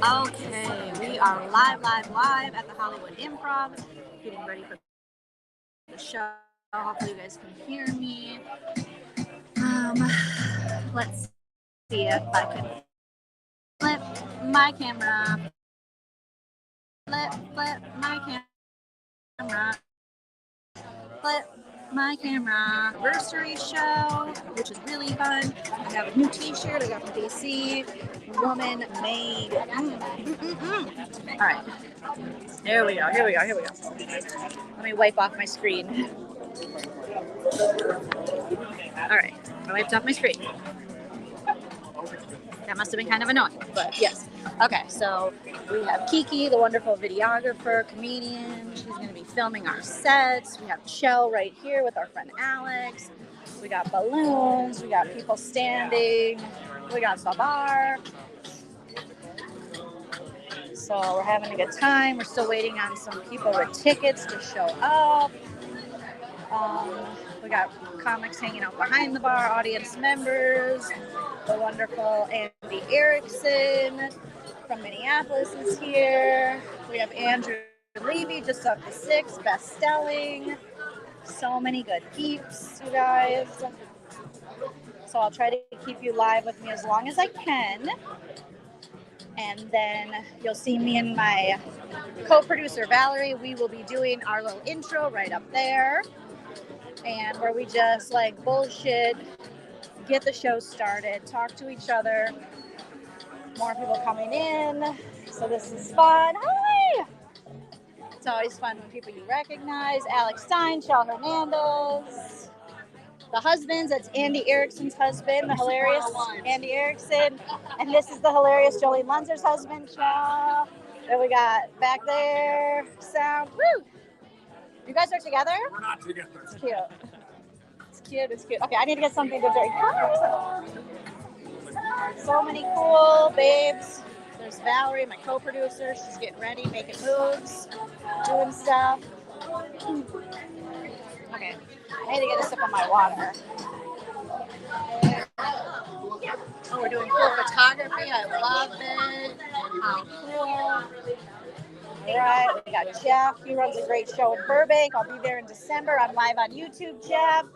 Okay, we are live at the Hollywood Improv, getting ready for the show. Hopefully you guys can hear me. Let's see if I can flip my camera. Flip my camera. Flip my camera. Anniversary show, which is really fun. I have a new t-shirt I got from DC. Woman made. All right. Here we go. Let me wipe off my screen. All right. I wiped off my screen. That must have been kind of annoying, but yes. Okay, so we have Kiki, the wonderful videographer, comedian. She's going to be filming our sets. We have Chell right here with our friend Alex. We got balloons. We got people standing. We got Sabar. So we're having a good time. We're still waiting on some people with tickets to show up. We got comics hanging out behind the bar, audience members. The wonderful Andy Erickson from Minneapolis is here. We have Andrew Levy, just up to 6, best-selling. So many good peeps, you guys. So I'll try to keep you live with me as long as I can. And then you'll see me and my co-producer, Valerie. We will be doing our little intro right up there. And where we just like bullshit, get the show started, talk to each other. More people coming in. So this is fun. Hi! It's always fun when people you recognize. Alex Stein, Chell Hernandez. The husbands, that's Andy Erickson's husband, the hilarious Andy Erickson. And this is the hilarious Joleen Lunzer's husband, Chell. Then we got back there, sound. Woo! You guys are together? We're not together. It's cute. It's cute. Okay, I need to get something to drink. So many cool babes. There's Valerie, my co-producer. She's getting ready, making moves, doing stuff. Okay, I need to get a sip of my water. Oh, we're doing cool photography. I love it. How cool. All right, we got Jeff. He runs a great show in Burbank. I'll be there in December. I'm live on YouTube, Jeff.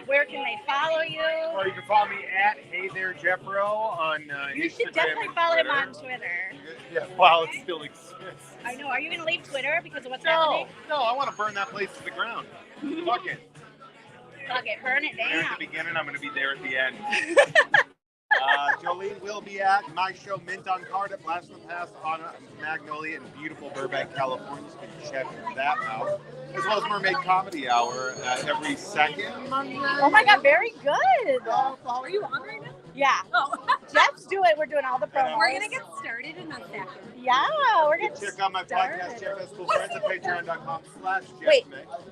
Where can they follow you? Well, you can follow me at Hey There Jeffro on You Instagram should definitely follow him on Twitter. Yeah, while it still exists. I know. Are you going to leave Twitter because of what's happening? No, I want to burn that place to the ground. Fuck it. Fuck it, burn it There down. at the beginning, I'm going to be there at the end. Joleen will be at my show Mint on Card at Blast from the Past on Magnolia in beautiful Burbank, California. So you can check that out. As well as Mermaid Comedy Hour every second Monday. Oh my God, very good. Are you on right now? Yeah. Oh. Jeff's doing. We're doing all the promos. We're going to get started in a second. Yeah, we're going to check out my podcast, Jeff Has Cool Friends, at patreon.com/Jeff. Wait,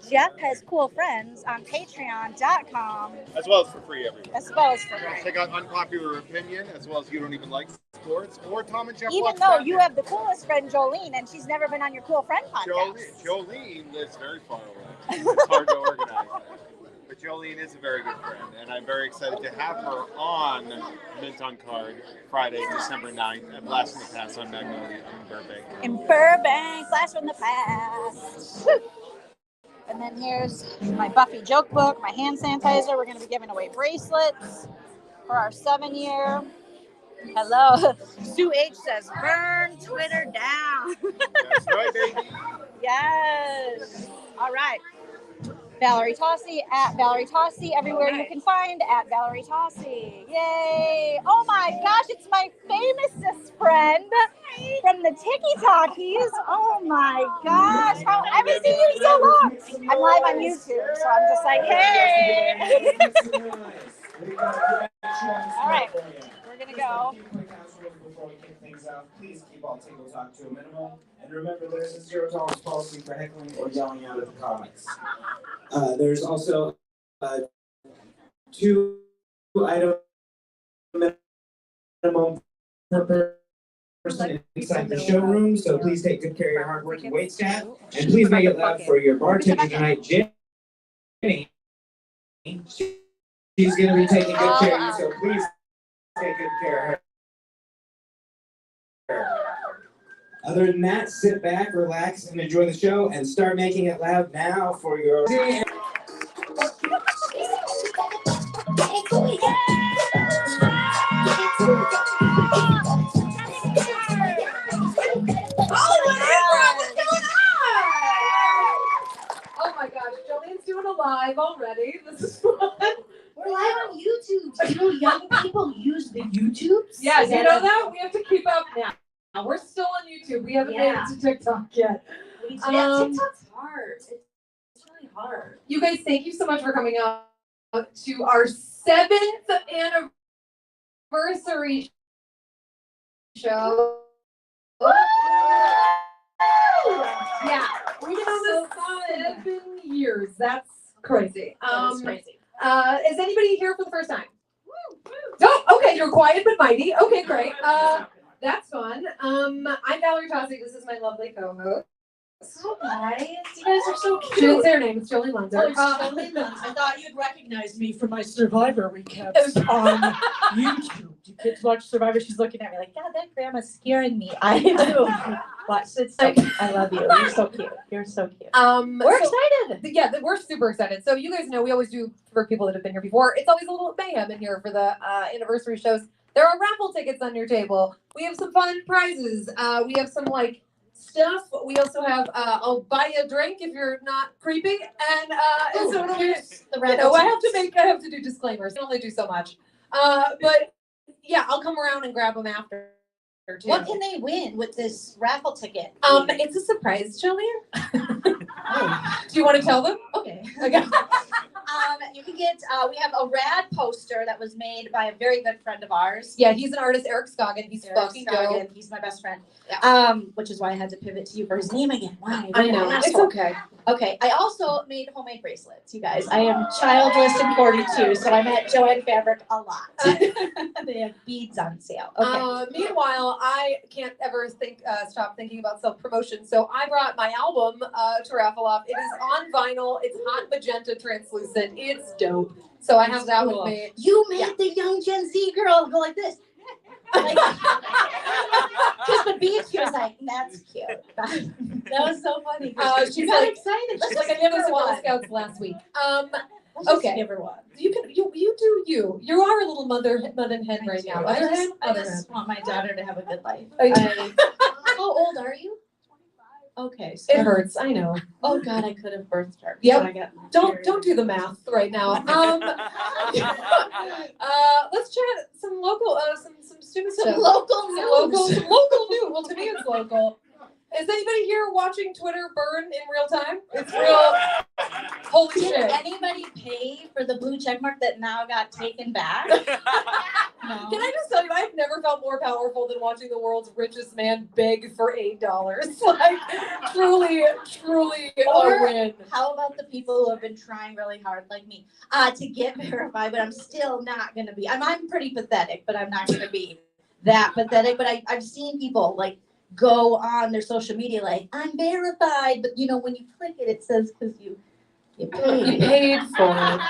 Jeff Has Cool Friends on patreon.com. As well as for free everywhere. As well as for free. Check out Unpopular Opinion, as well as You Don't Even Like Sports, or Tom and Jeff. Even though you have the coolest friend, Joleen, and she's never been on your Cool Friend podcast. Jolene lives very far away. It's hard to organize. But Jolene is a very good friend, and I'm very excited to have her on Mint on Card Friday, December 9th at Blast from the Past on Magnolia in Burbank. In Burbank, Blast from the Past. Woo. And then here's my Buffy joke book, my hand sanitizer. We're going to be giving away bracelets for our 7-year. Hello. Sue H says, burn Twitter down. That's right, baby. Yes. All right. Valerie Tossi at Valerie Tossi, everywhere you can find at Valerie Tossi. Yay! Oh my gosh, it's my famousest friend from the Tiki Talkies. Oh my gosh, I haven't seen you so long. I'm live on YouTube, so I'm just like, hey. All right, we're gonna go. Before we kick things out, please keep all table talk to a minimum. And remember, there's a zero tolerance policy for heckling or yelling out at the comics. There's also 2 item minimum per person inside the showroom, so please take good care of your hardworking wait staff. And please make it loud for your bartender tonight, Jenny. She's going to be taking good care of you, so please take good care of her. Other than that, sit back, relax, and enjoy the show, and start making it loud now for your... Oh my gosh, Joleen's doing a live already. This is fun. We're live on YouTube. Do you know young people use the YouTubes? Yeah, you know that? We have to keep up now. We're still on YouTube. We haven't made it to TikTok yet. TikTok's hard. It's really hard. You guys, thank you so much for coming out to our 7th anniversary show. Yeah, we did this 7 years. That's crazy. That's crazy. Is anybody here for the first time? Oh, okay, you're quiet but mighty. Okay, great. That's fun. I'm Valerie. This is my lovely co-host. So nice. You guys are so She didn't cute. say her name. It's Joleen Lunzer. I thought you'd recognize me from my Survivor recaps on YouTube. Do kids watch Survivor? She's looking at me like, God, that grandma's scaring me. I do. Watch it. So I love you. You're so cute. You're so cute. We're excited. Yeah, we're super excited. So you guys know we always do for people that have been here before. It's always a little mayhem in here for the anniversary shows. There are raffle tickets on your table. We have some fun prizes. We have some stuff. We also have I'll buy you a drink if you're not creeping. And so Here's the I have to do disclaimers. I can only do so much. But yeah, I'll come around and grab them after. Too. What can they win with this raffle ticket? It's a surprise, Joleen. Do you want to tell them? Okay. Okay. You can get, we have a rad poster that was made by a very good friend of ours. Yeah, he's an artist, Eric Scoggin. He's fucking dope. He's my best friend. Yeah. Which is why I had to pivot to you for his name again. Why? I know. It's okay. Okay, I also made homemade bracelets, you guys. I am childless and 42, so I'm at Joanne Fabric a lot. They have beads on sale. Okay. Meanwhile, I can't ever stop thinking about self-promotion, so I brought my album to raffle off. It is on vinyl. It's hot magenta translucent. It's dope. So I have that with me. You made the young Gen Z girl go like this. Just the beats, she was like, that's cute. That was so funny. She's got like excited. She's like, I gave us Girl Scouts last week. Okay. Give her one. You do you. You are a little mother hen right now. I just want my daughter to have a good life. How old are you? Okay. So It hurts. I know. Oh God, I could have birthed her. Yep. So Don't do the math right now. Let's chat some local some students. Some local news. Local news. Well, to me, it's local. Is anybody here watching Twitter burn in real time? It's real. Holy Did shit. anybody pay for the blue check mark that now got taken back? No. Can I just tell you, I've never felt more powerful than watching the world's richest man beg for $8. Like, truly a win. How about the people who have been trying really hard, like me, to get verified, but I'm still not going to be. I'm pretty pathetic, but I'm not going to be that pathetic. But I've seen people go on their social media I'm verified, but when you click it, it says because you paid for it.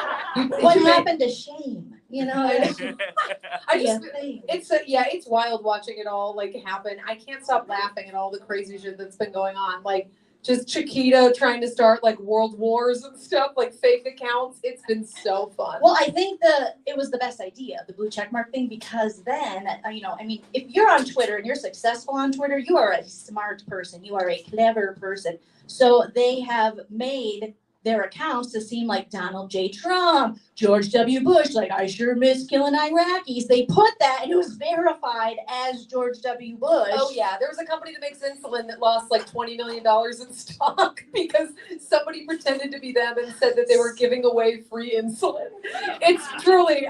What happened to shame? It's wild watching it all happen. I can't stop laughing at all the crazy shit that's been going on. Just Chiquita trying to start world wars and stuff, fake accounts. It's been so fun. Well, I think it was the best idea, the blue checkmark thing, because then, if you're on Twitter and you're successful on Twitter, you are a smart person. You are a clever person. So they have made their accounts to seem like Donald J. Trump, George W. Bush, I sure miss killing Iraqis. They put that and it was verified as George W. Bush. Oh yeah, there was a company that makes insulin that lost $20 million in stock because somebody pretended to be them and said that they were giving away free insulin. It's truly,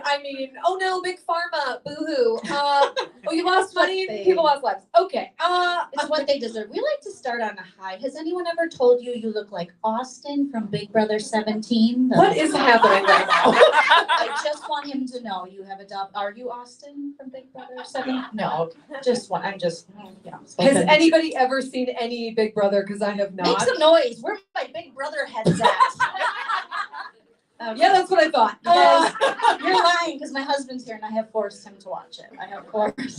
oh no, big pharma, boo-hoo. You lost money, people lost lives. Okay. It's what they deserve. We like to start on a high. Has anyone ever told you look like Austin from Big Brother 17? What is happening right now? I just want him to know you have a dub. Are you Austin from Big Brother 17? No, Has anybody ever seen any Big Brother? Because I have not. Make some noise. Where my Big Brother heads at? Yeah, that's what I thought. You're lying because my husband's here and I have forced him to watch it.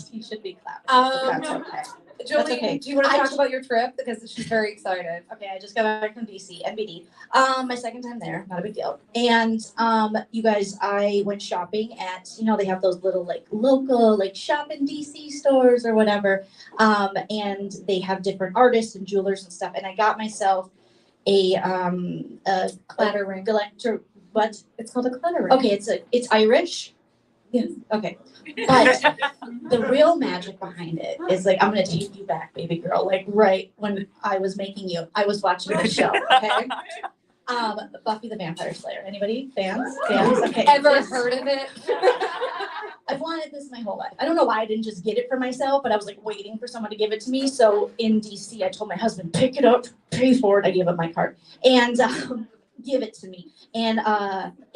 He should be clapping. That's okay. Joleen, okay. do you want to I talk just- about your trip? Because she's very excited. Okay, I just got back from DC, NBD. My second time there, not a big deal. And you guys, I went shopping at, they have those little like local like shop in DC stores or whatever. And they have different artists and jewelers and stuff. And I got myself a Clatter ring. What? It's called a clatter ring. Okay, it's Irish. Yes. Okay. But the real magic behind it is like, I'm gonna take you back, baby girl. Like right when I was making you, I was watching the show. Okay. Buffy the Vampire Slayer. Anybody? Fans? Okay. Ever heard of it? I've wanted this my whole life. I don't know why I didn't just get it for myself, but I was like waiting for someone to give it to me. So in DC, I told my husband, pick it up, pay for it. I gave him my card and give it to me. And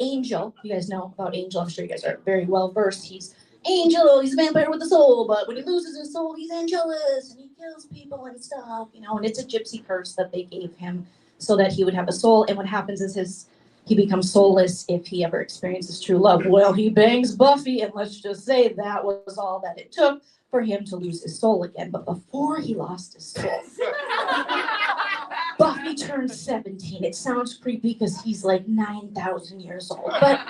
Angel, you guys know about Angel. I'm sure you guys are very well versed. He's Angel. He's a vampire with a soul, but when he loses his soul, he's angelus and he kills people and stuff, And it's a gypsy curse that they gave him so that he would have a soul. And what happens is he becomes soulless if he ever experiences true love. Well, he bangs Buffy, and let's just say that was all that it took for him to lose his soul again. But before he lost his soul, Buffy turned 17. It sounds creepy because he's like 9,000 years old, but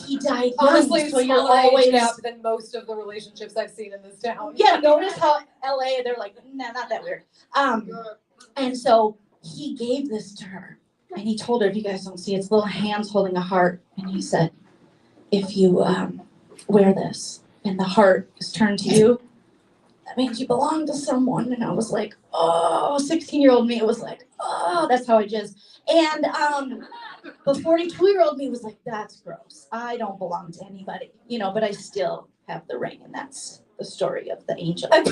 he died young. Honestly, so you're smaller always age gap than most of the relationships I've seen in this town. Yeah. Notice how LA they're like, nah, not that weird. And so he gave this to her, and he told her, if you guys don't see, it's little hands holding a heart, and he said, if you wear this and the heart is turned to you, that means you belong to someone. And I was like, oh, 16-year-old me was like, oh, that's how I just. And the 42-year-old me was like, that's gross. I don't belong to anybody, but I still have the ring, and that's the story of the angel. Buffy.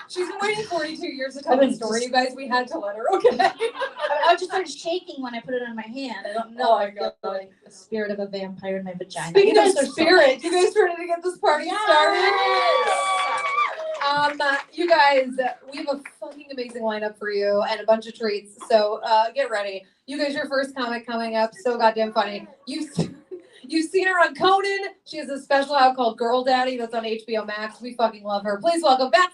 She's been waiting 42 years to tell the story, you guys. We had to let her, okay? I just started shaking when I put it on my hand. I don't know. I feel like the spirit of a vampire in my vagina. Speaking of are spirit, you guys ready to get this party started? You guys, we have a fucking amazing lineup for you and a bunch of treats. So get ready. You guys, your first comic coming up. So goddamn funny. You've seen her on Conan. She has a special out called Girl Daddy that's on HBO Max. We fucking love her. Please welcome Beth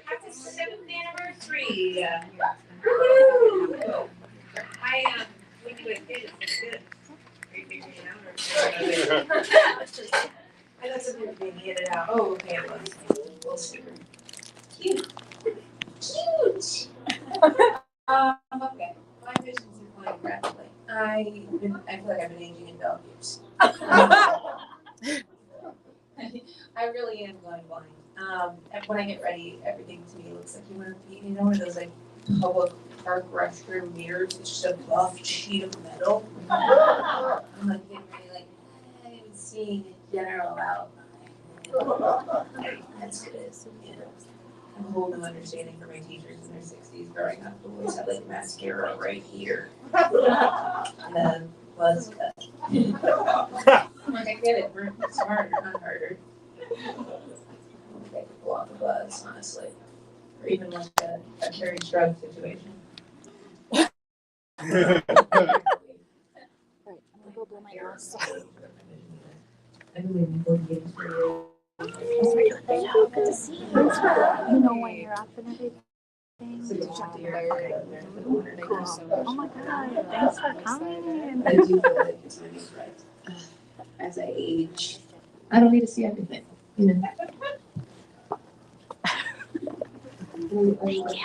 Happy 7th anniversary. When you were kids, it's good. Are you figuring it out? I got something to get it out. Oh, okay, it was. Little sticker. Cute. Okay. My visions are going rapidly. I feel like I've been aging in dog years. I really am going blind. And when I get ready, everything to me looks like you want to be, one of those like public park restroom mirrors. It's just a buff sheet of metal. I'm like getting ready, like I'm seeing a general outline. That's good. I have a whole new understanding for my teachers in their 60s growing up who always had like mascara right here. And then buzz cut. I'm like, I get it. It's smarter, not harder. Take people off the bus, honestly. Or even like a Carrie Strug situation. I'm gonna go blow my nose. I've been waiting 40 years for you. Thank you. Good to see you. Thanks for, when you're up and everything. So you have to hear Cool. Oh my God, thanks for coming. I do feel like the time is right. As I age, I don't need to see everything. Thank you.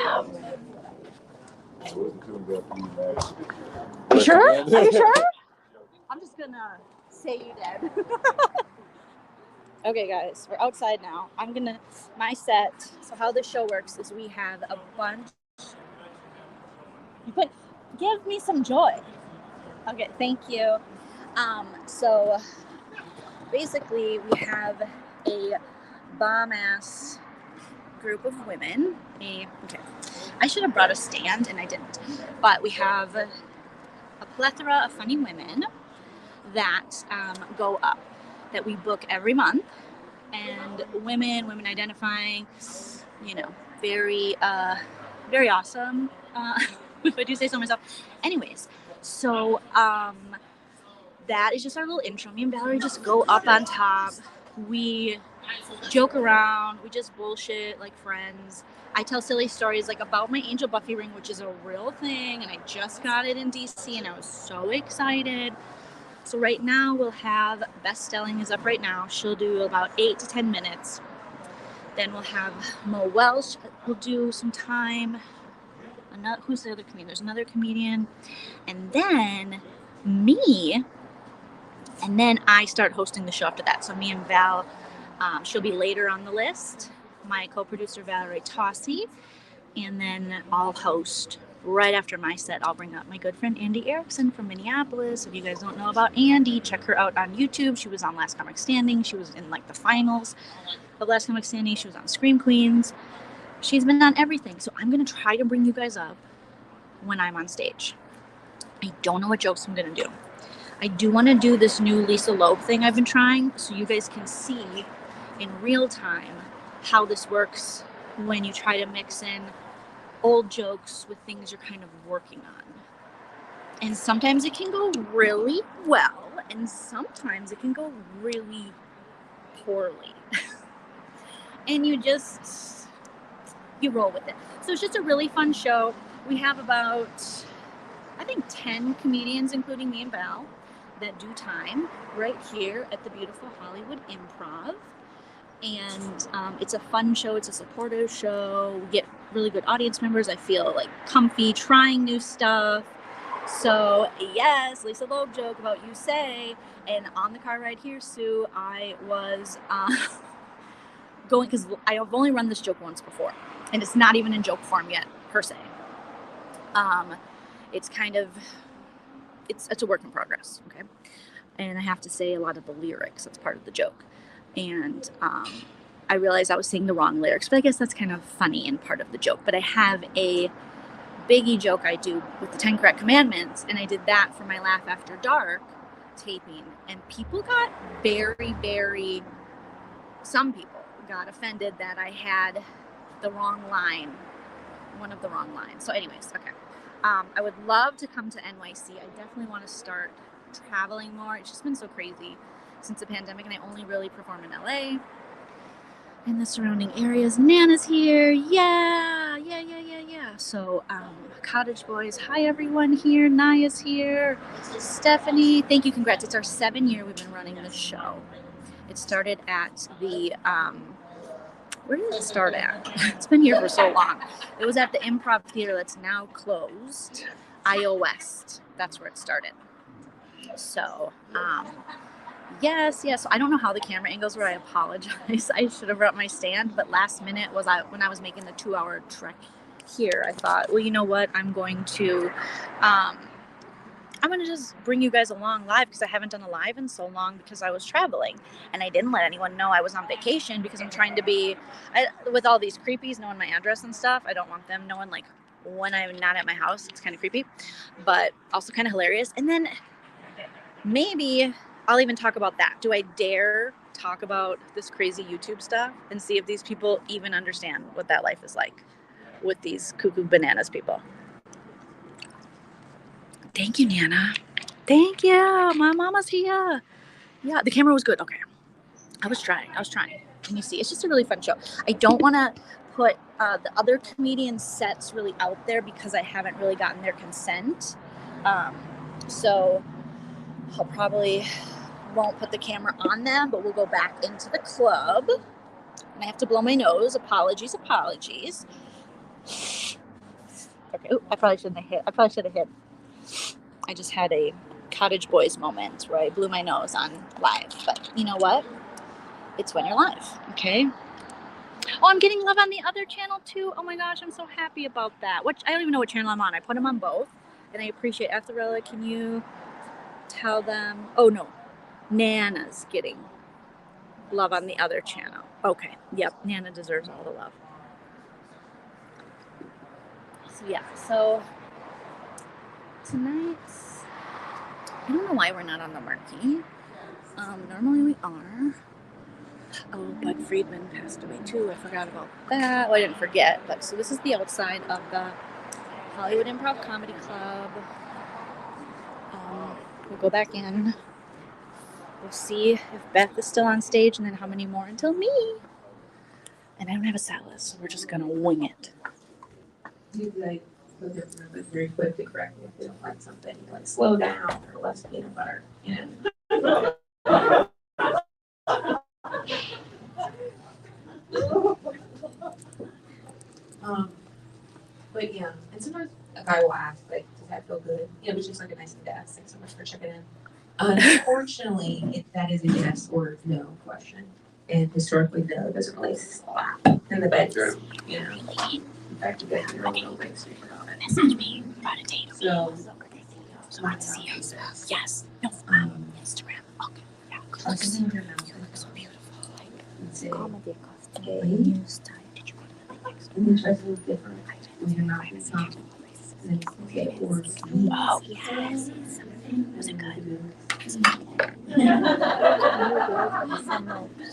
You sure? Are you sure? I'm just gonna say you did. Okay, guys, we're outside now. My set. So how this show works is we have a bunch. Give me some joy. Okay, thank you. So basically we have a bomb-ass group of women. I should have brought a stand and I didn't. But we have a plethora of funny women that go up that we book every month, and women identifying, very very awesome, if I do say so myself. Anyways, so that is just our little intro. Me and Valerie just go up on top. We joke around. We just bullshit like friends. I tell silly stories like about my Angel Buffy ring, which is a real thing, and I just got it in DC, and I was so excited. So right now we'll have Best Stelling is up right now. She'll do about 8 to 10 minutes. Then we'll have Mo Welsh. We'll do some time. Who's the other comedian? There's another comedian. And then me. And then I start hosting the show after that. So me and Val, she'll be later on the list. My co-producer, Valerie Tossi. And then I'll host right after my set. I'll bring up my good friend Andy Erickson from Minneapolis. If you guys don't know about Andy, check her out on YouTube. She was on Last Comic Standing. She was in like the finals of Last Comic Standing. She was on Scream Queens. She's been on everything. So I'm going to try to bring you guys up when I'm on stage. I don't know what jokes I'm going to do. I do want to do this new Lisa Loeb thing I've been trying, so you guys can see in real time how this works when you try to mix in old jokes with things you're kind of working on. And sometimes it can go really well, and sometimes it can go really poorly. And you roll with it. So it's just a really fun show. We have about, I think, 10 comedians, including me and Val, that do time right here at the beautiful Hollywood Improv. And it's a fun show. It's a supportive show. We get really good audience members. I feel like comfy trying new stuff. So yes, Lisa Loeb joke about you say. And on the car ride here, Sue, I was going, because I've only run this joke once before, and it's not even in joke form yet per se. It's kind of, it's a work in progress, okay? And I have to say a lot of the lyrics. That's part of the joke. And I realized I was saying the wrong lyrics, but I guess that's kind of funny and part of the joke. But I have a biggie joke I do with the 10 Correct Commandments, and I did that for my Laugh After Dark taping, and people got some people got offended that I had the wrong line, one of the wrong lines. So anyways, okay. I would love to come to NYC. I definitely want to start traveling more. It's just been so crazy since the pandemic, and I only really perform in LA and the surrounding areas. Nana's here. Yeah. So, Cottage Boys, hi everyone here. Naya's here. Stephanie, thank you. Congrats. It's our 7th year we've been running this show. It started at the, where did it start at? It's been here for so long. It was at the Improv Theater that's now closed. IO West. That's where it started. So, yes. I don't know how the camera angles were. I apologize. I should have brought my stand, but last minute was when I was making the 2-hour trek here, I thought, well, you know what? I'm going to just bring you guys along live, because I haven't done a live in so long because I was traveling, and I didn't let anyone know I was on vacation because I'm trying to be, with all these creepies knowing my address and stuff, I don't want them knowing like when I'm not at my house. It's kind of creepy, but also kind of hilarious. And then maybe I'll even talk about that. Do I dare talk about this crazy YouTube stuff and see if these people even understand what that life is like with these cuckoo bananas people? Thank you, Nana. Thank you. My mama's here. Yeah, the camera was good. Okay. I was trying. Can you see? It's just a really fun show. I don't want to put the other comedians' sets really out there because I haven't really gotten their consent. So I'll probably won't put the camera on them, but we'll go back into the club. And I have to blow my nose. Apologies. Okay. Ooh, I probably should have hit. I just had a Cottage Boys moment where I blew my nose on live. But you know what? It's when you're live, okay? Oh, I'm getting love on the other channel too. Oh my gosh, I'm so happy about that. I don't even know what channel I'm on. I put them on both, and I appreciate Atharella. Can you tell them? Oh no, Nana's getting love on the other channel. Okay, yep, Nana deserves all the love. So yeah, so tonight's I don't know why we're not on the marquee. Normally we are. Oh, Bud Friedman passed away too. I forgot about that. Well, I didn't forget, but so this is the outside of the Hollywood Improv Comedy Club. We'll go back in. We'll see if Beth is still on stage and then how many more until me. And I don't have a salad, so we're just gonna wing it. You like put your numbers very quick to correct me if they don't like something, like slow down or less peanut butter, you know. But yeah, and sometimes a guy will ask, like, does that feel good? You know, it's just like a nice thing to ask. Thanks so much for checking in. Unfortunately, that is a yes or no question. And historically, no, it doesn't really slap in the bedroom, you know. In fact, you guys are a little bit super on it. Message me about a date. So, So I want to see you. Yes. No. Instagram. Okay. Yeah. something in your mouth So beautiful. Like and say, comedy costume. hey, New style. Did you go to the next and then try something different when you're not in some. And then say, or Oh, yes. Was it good? So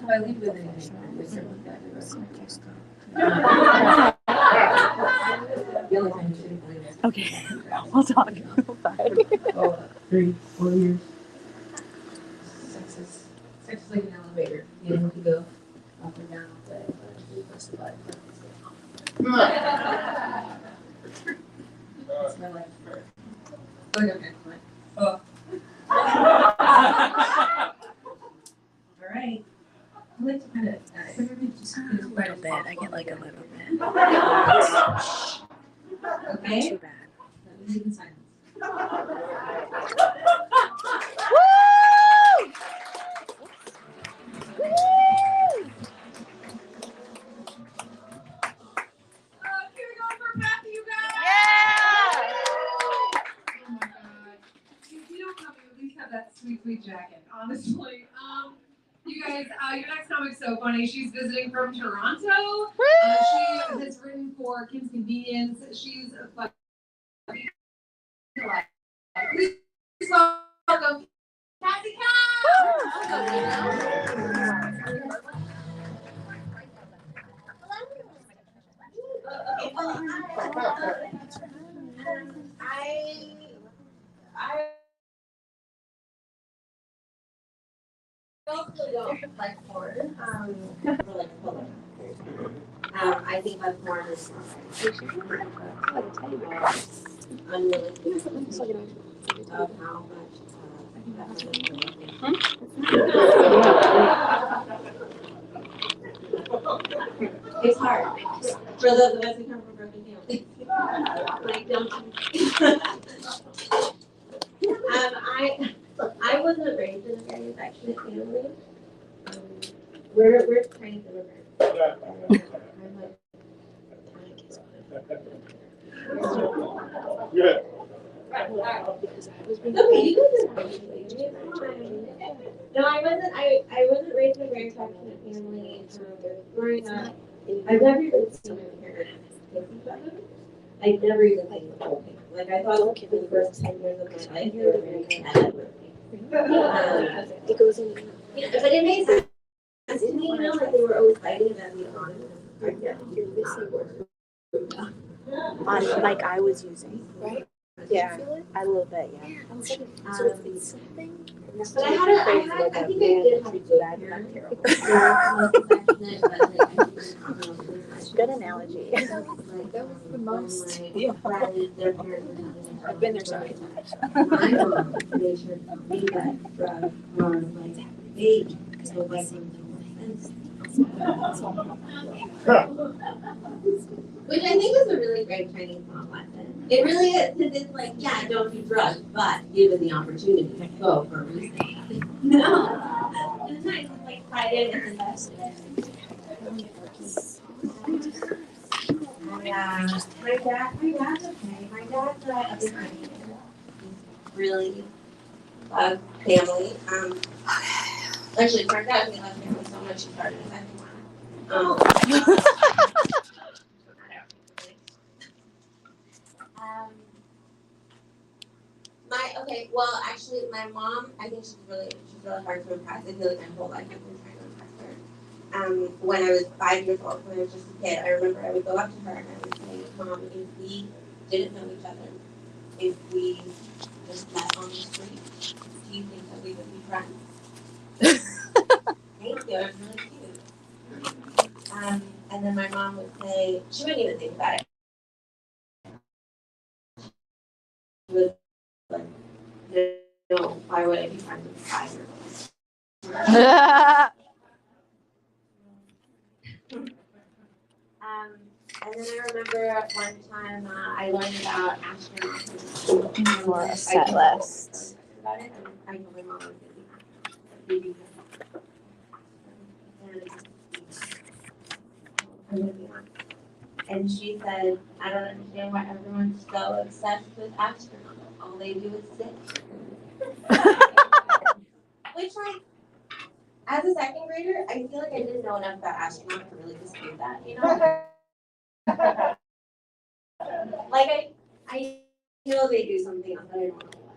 I leave with anything with something like that. The only time you shouldn't believe it. Okay. We'll talk. Bye. Oh, 3, 4 years. Sex is like an elevator. You know, you go up and down, but you press the button. That's my life for. Oh, okay. Oh. All right. I like to kind of, everybody just A little bit. I get like a little bit. okay. Too bad. Let me leave in silence. That sweet jacket, honestly. You guys, your next comic's so funny. She's visiting from Toronto. She has written for Kim's Convenience. She's a funny. Please welcome Cassie Really don't like porn. I think my porn is unrealistic of how much it's hard for those of us who come from broken families. Like, don't. I wasn't raised in a very affectionate family. We're Chinese immigrants. I'm like, Good. okay, you guys are no, I wasn't raised in a very affectionate family. Growing up, I've never even seen my parents kiss each other. I've never even seen the whole thing. Like, I thought the first 10 years of my life, they were very competitive with me. It goes in. But it made sense to me, you know, like they were always fighting about the economy. You're missing word. Like I was using. Right? Yeah. A little bit, yeah. So it's something. But I think I did have a good parent. Good analogy. That was the most. Yeah. I've been there so many times. My mom, they should be that drug from like age because they like which I think is a really great Chinese mom lesson. It really is, because it's like, yeah, don't do drugs, but given the opportunity, go for a reason. No. It's nice, it's like pride in and invested. Yeah, my dad's okay. My dad's a really love family. Actually, my dad really loved family so much he started a second one. Okay, well, actually, my mom, I think she's really hard to impress. I feel like my whole life I've been trying to impress her. When I was 5 years old, when I was just a kid, I remember I would go up to her and I would say, Mom, if we didn't know each other, if we just met on the street, do you think that we would be friends? Thank you, it's really cute. And then my mom would say, she wouldn't even think about it. She was like, no, why would I be friends with a 5-year-old? And then I remember one time I learned about astronauts. For a set list. About it, and I told my mom I was going to be and she said, I don't understand why everyone's so obsessed with astronauts. All they do is sit. Which, like, as a second grader, I feel like I didn't know enough about astronauts to really dispute that, you know? Like, I know they do something else, but I don't know why.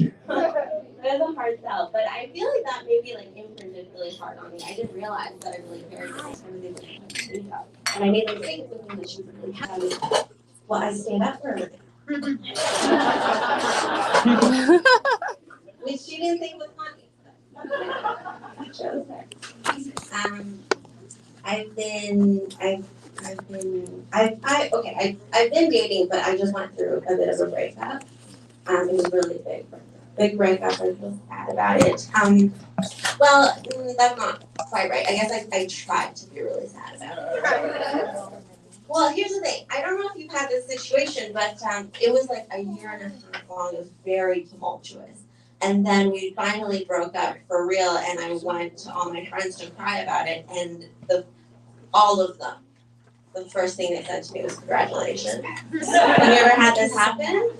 It was a hard sell, but I feel like that maybe like imprinted really hard on me. I didn't realize that I really cared about everything that she was about. And I made a mistake thinking that she was really proud of me. Well, I stayed up for her. Which she didn't think was funny. I chose her. I've been dating, but I just went through a bit of a breakup. It was really big breakup. I feel sad about it. Well, that's not quite right. I guess I tried to be really sad about it. Well, here's the thing. I don't know if you've had this situation, but it was like a year and a half long. It was very tumultuous. And then we finally broke up for real, and I went to all my friends to cry about it, and all of them, the first thing they said to me was congratulations. Have you ever had this happen?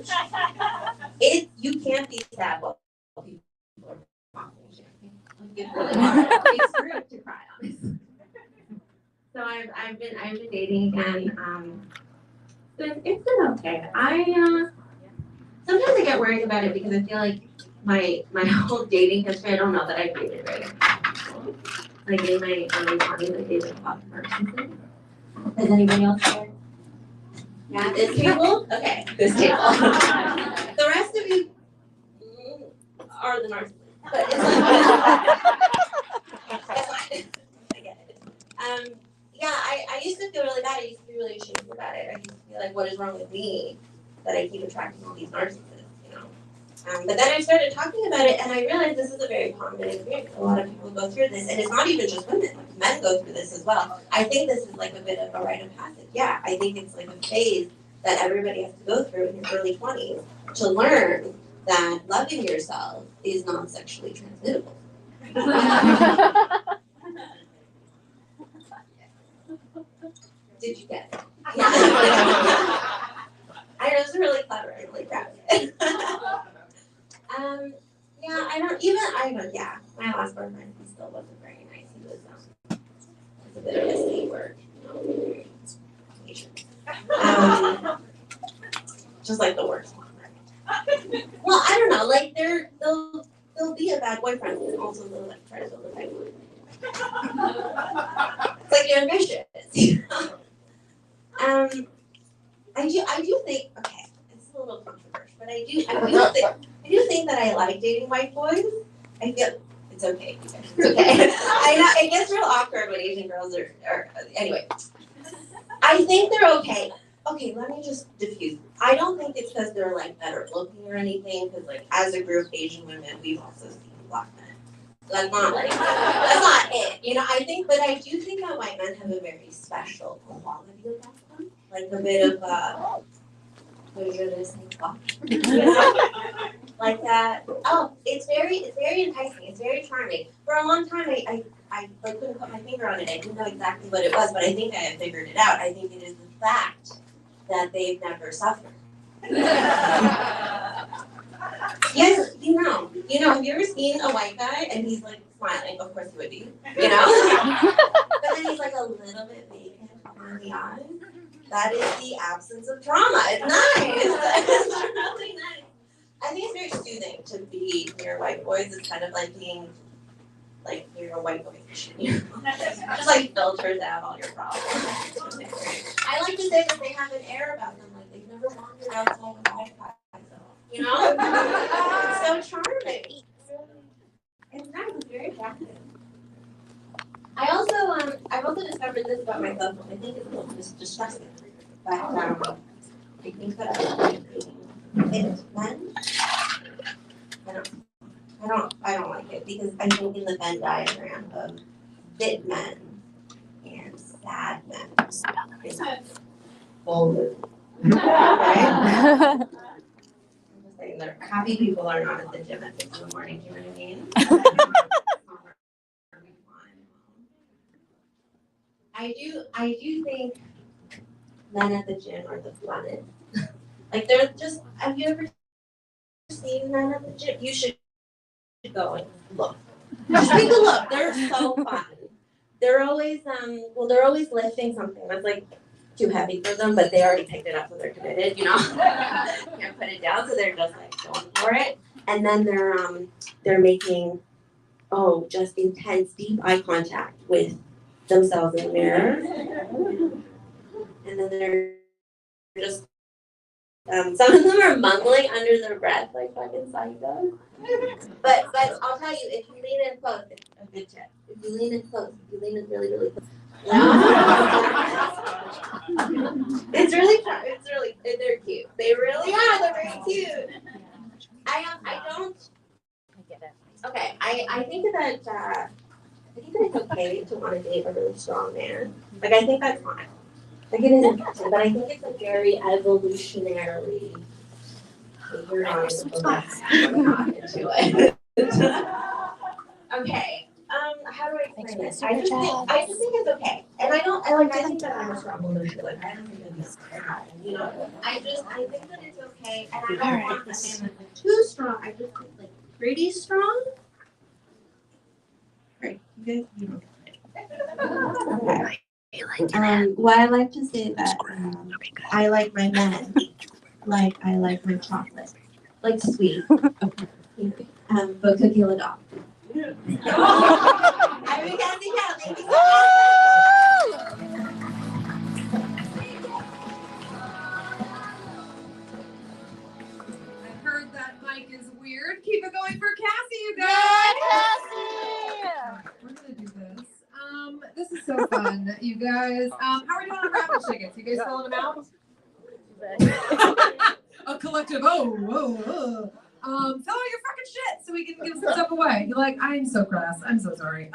You can't be sad while people are talking to you. It's really hard. It's rude to cry, honestly. So I've been dating again. It's been okay. Sometimes I get worried about it because I feel like my whole dating history, I don't know that I dated very well. Like in my early 20s, I dated a lot of persons. Has anybody else here? Yeah, this table? Okay, this table. The rest of you are the narcissists. But it's fine. I get it. Yeah, I used to feel really bad. I used to be really ashamed about it. I used to feel like, what is wrong with me that I keep attracting all these narcissists, you know? But then I started talking about it, and I realized this is a very common experience. A lot of people go through this, and it's not even just women. Like, men go through this as well. I think this is like a bit of a rite of passage. Yeah, I think it's like a phase that everybody has to go through in your early 20s to learn that loving yourself is not sexually transmittable. Did you get it? Yeah. I know, it's really clever. I really proud of it. Yeah, my last boyfriend, he still wasn't very nice. He was a bit of a C word, you know. Just like the worst one, right? Well, I don't know, like they'll be a bad boyfriend and also they'll like try to build a tight one. It's like you're ambitious, you know? I do think, okay, it's a little controversial, but I do think that I like dating white boys. I feel it's okay. It's okay. I know it gets real awkward when Asian girls are anyway. I think they're okay. Okay, let me just diffuse. I don't think it's because they're like better looking or anything. Because like as a group, Asian women, we've also seen black men. That's not it. You know, I do think that white men have a very special quality about them, like a bit of you know? Like that. Oh, it's very enticing. It's very charming. For a long time, I couldn't put my finger on it. I didn't know exactly what it was, but I think I have figured it out. I think it is the fact that they've never suffered. Yes, you know, have you ever seen a white guy and he's like smiling? Of course he would be, you know? But then he's like a little bit vacant on the eyes. That is the absence of trauma. It's nice. It's really nice. I think it's when you're white boys, it's kind of like being like you're a white boy fishing. Just like filters out all your problems. I like to say that they have an air about them, like they've never wandered outside of iPad, you know? It's so charming. It's nice, it's very attractive. I've also discovered this about myself, which I think is a little distressing. But I think that I like men. I don't like it because I think in the Venn diagram of fit men and sad men is bold. Right? I'm just saying that happy people are not at the gym at 6 in the morning, do you know what I mean? I do think men at the gym are the funnest. Like they're just, have you ever seen men at the gym? You should go and look. Just take a look. They're so fun. They're always they're always lifting something that's like too heavy for them, but they already picked it up, so they're committed, you know. Can't put it down, so they're just like going for it. And then they're making just intense, deep eye contact with themselves in the mirror. And then they're just some of them are mumbling under their breath like fucking psychos. But I'll tell you, if you lean in close, it's a good tip. If you lean in close, if you lean in really, really close. They're cute. They really are. They're very cute. Okay, I think that it's okay to want to date a really strong man. Like I think that's fine. Like it is important, but I think it's a very evolutionarily. You're not into it. Okay. How do I explain this? I just think it's okay, and I think that I'm a strong woman too. Like I don't think that it's bad, you know. I think that it's okay, and I don't want the man that's too strong. I just think like pretty strong. Right. You know. Okay. Well, I like to say that I like my men like I like my chocolate, like sweet, but cookie will adopt. I mean, thank you so much. I heard that mic is weird. Keep it going for Cassie, you guys. We're gonna do this. This is so fun, you guys. How are we doing on raffle tickets? You guys filling them out? A collective. Fill out your fucking shit so we can give some stuff away. You're like, I'm so crass. I'm so sorry.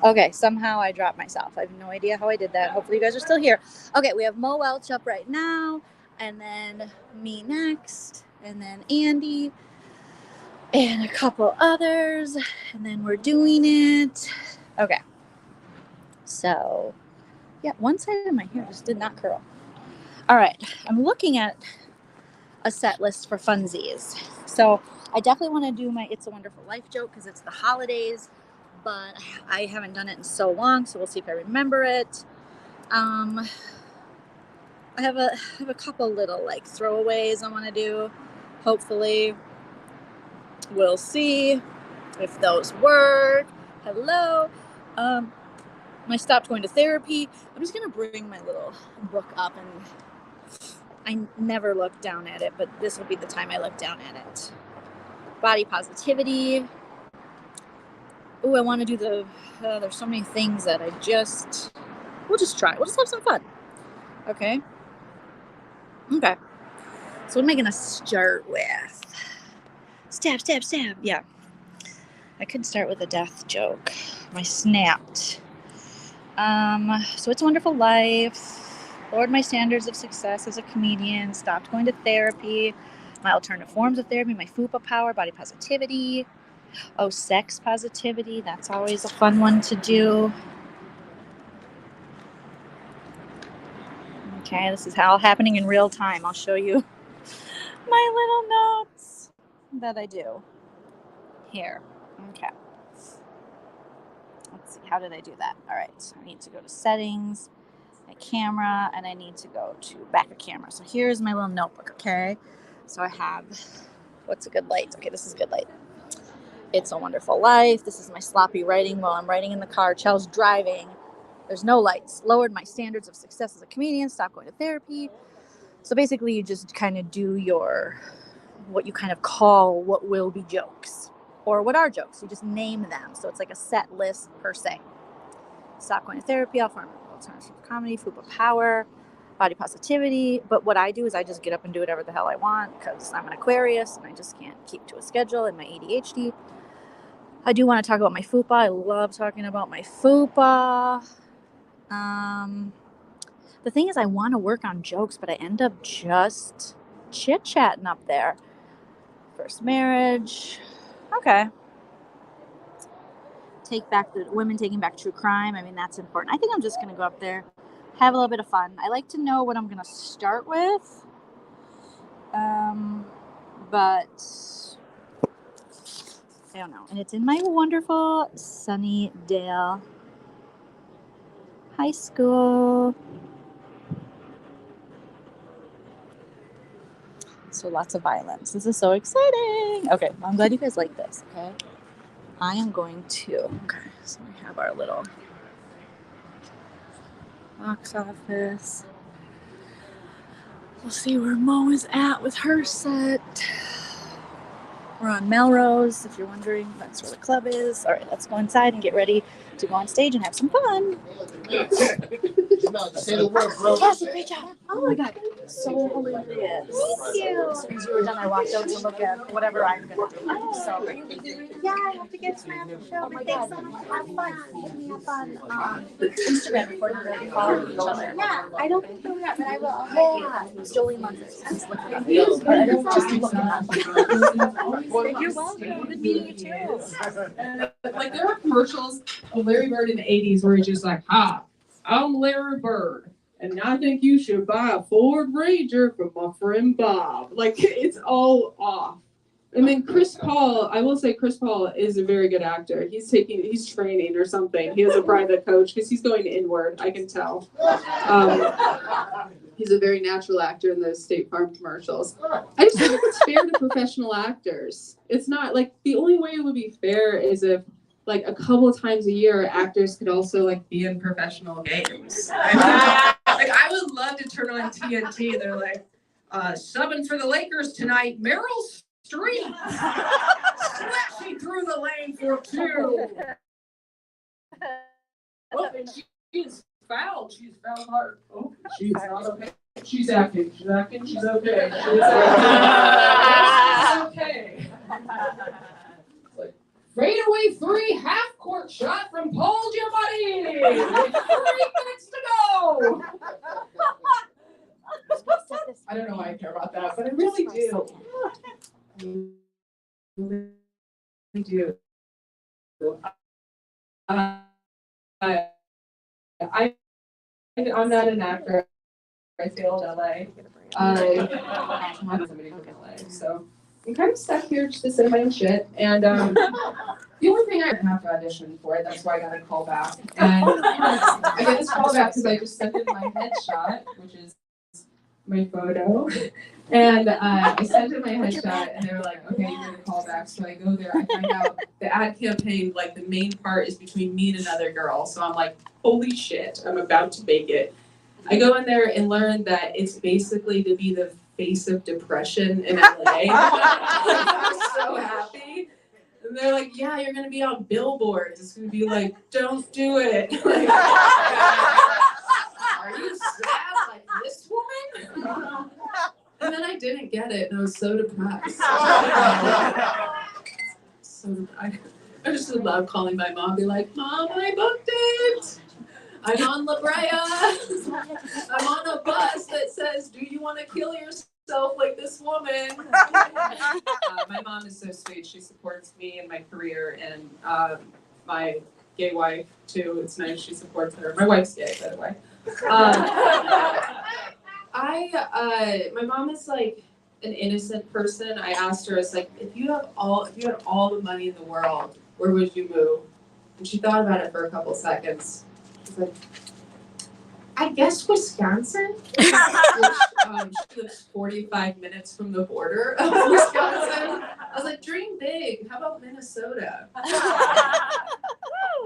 Okay, somehow I dropped myself. I have no idea how I did that. Hopefully you guys are still here. Okay, we have Mo Welch up right now, and then me next, and then Andy, and a couple others, and then we're doing it. Okay. So, yeah, one side of my hair just did not curl. All right, I'm looking at a set list for funsies. So I definitely want to do my It's a Wonderful Life joke because it's the holidays, but I haven't done it in so long, so we'll see if I remember it. I have a couple little like throwaways I want to do. Hopefully, we'll see if those work. Hello. I stopped going to therapy. I'm just gonna bring my little book up, and I never look down at it, but this will be the time I look down at it. Body positivity. Oh, I want to do there's so many things that we'll just try. We'll just have some fun. Okay. So what am I going to start with? Stab. Yeah. I could start with a death joke. My snapped. So It's a Wonderful Life. Lowered my standards of success as a comedian. Stopped going to therapy. My alternative forms of therapy. My FUPA power. Body positivity. Oh, sex positivity. That's always a fun one to do. Okay, this is all happening in real time. I'll show you my little notes that I do here. Okay. Let's see. How did I do that? All right. So I need to go to settings, my camera, and I need to go to back of camera. So here's my little notebook. Okay. So I have, what's a good light? Okay, this is good light. It's a Wonderful Life. This is my sloppy writing while I'm writing in the car. Chel's driving. There's no lights. Lowered my standards of success as a comedian. Stopped going to therapy. So basically you just kind of do what you kind of call what will be jokes or what are jokes. You just name them. So it's like a set list per se. Stop going to therapy. I'll form alternative comedy, FUPA power, body positivity. But what I do is I just get up and do whatever the hell I want because I'm an Aquarius and I just can't keep to a schedule and my ADHD. I do want to talk about my FUPA. I love talking about my FUPA. The thing is I want to work on jokes, but I end up just chit-chatting up there. First marriage. Okay. Take back the women taking back true crime. I mean, that's important. I think I'm just going to go up there, have a little bit of fun. I like to know what I'm going to start with. But I don't know. And it's in my wonderful Sunnydale High School. So lots of violence. This is so exciting. Okay, well, I'm glad you guys like this, okay? I am going to, okay, so we have our little box office. We'll see where Mo is at with her set. We're on Melrose, if you're wondering. That's where the club is. All right, let's go inside and get ready to go on stage and have some fun. Cassie, great job. Oh my God, so hilarious. Thank you. As soon as you were done, I walked out to look at whatever I'm going to do. So, yeah, I have to get to my after show. But thanks so much. Have fun. Hit me up on Instagram before you really follow each other. Yeah, I don't think we are, but I will. Yeah, Joleen Montes. Just looking up. But I don't just look up. You're welcome. Good meeting you too. Like there were commercials of Larry Bird in the 80s where he's just like, "Hi, I'm Larry Bird, and I think you should buy a Ford Ranger from my friend Bob." Like it's all off. And then Chris Paul, I will say Chris Paul is a very good actor. He's training or something. He has a private coach because he's going inward. I can tell. He's a very natural actor in those State Farm commercials. I just think it's fair to professional actors. It's not like the only way it would be fair is if like a couple of times a year actors could also like be in professional games. I would love to turn on TNT. They're like, subbing for the Lakers tonight, Meryl Streep slashing through the lane for two. Oh, and she's fouled. She's fouled hard. Oh, she's not okay. She's acting. She's acting. She's okay. She's okay. Like, fadeaway three, half-court shot from Paul Giamatti. 3 minutes to go. I don't know I care about that, but I really do. I really do. I'm not an actor. I failed LA. I had somebody from LA, so I'm kind of stuck here just to sit in my own shit. And the only thing I have to audition for it, that's why I got a call back. And I get this call back because I just sent in my headshot, which is my photo. And I sent in my headshot, and they were like, okay, you're gonna call back. So I go there, I find out the ad campaign, like the main part is between me and another girl. So I'm like, holy shit, I'm about to make it. I go in there and learn that it's basically to be the face of depression in LA. I'm so happy. And they're like, yeah, you're gonna be on billboards. It's gonna be like, don't do it. Like, are you sad like this woman? And then I didn't get it, and I was so depressed. I just would love calling my mom, be like, Mom, I booked it. I'm on La Brea. I'm on a bus that says, do you want to kill yourself like this woman? My mom is so sweet. She supports me in my career, and my gay wife, too. It's nice she supports her. My wife's gay, by the way. My mom is like an innocent person. I asked her, it's like, if you had all the money in the world, where would you move? And she thought about it for a couple seconds. She's like, I guess Wisconsin, which she lives 45 minutes from the border of Wisconsin. I was like, dream big. How about Minnesota?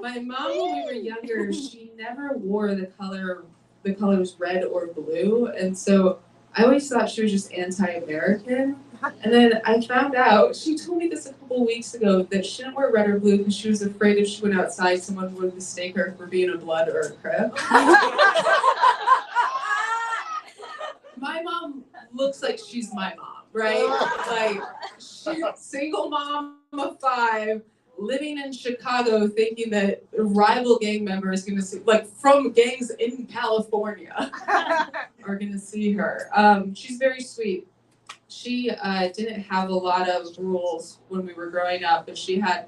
My mom, when we were younger, she never wore the colors red or blue, and so I always thought she was just anti-American. And then I found out, she told me this a couple of weeks ago, that she didn't wear red or blue because she was afraid if she went outside, someone would mistake her for being a Blood or a Crip. My mom looks like she's my mom, right? Like, she's a single mom of 5, living in Chicago, thinking that a rival gang member is going to see, like, from gangs in California, are going to see her. She's very sweet. She didn't have a lot of rules when we were growing up, but she had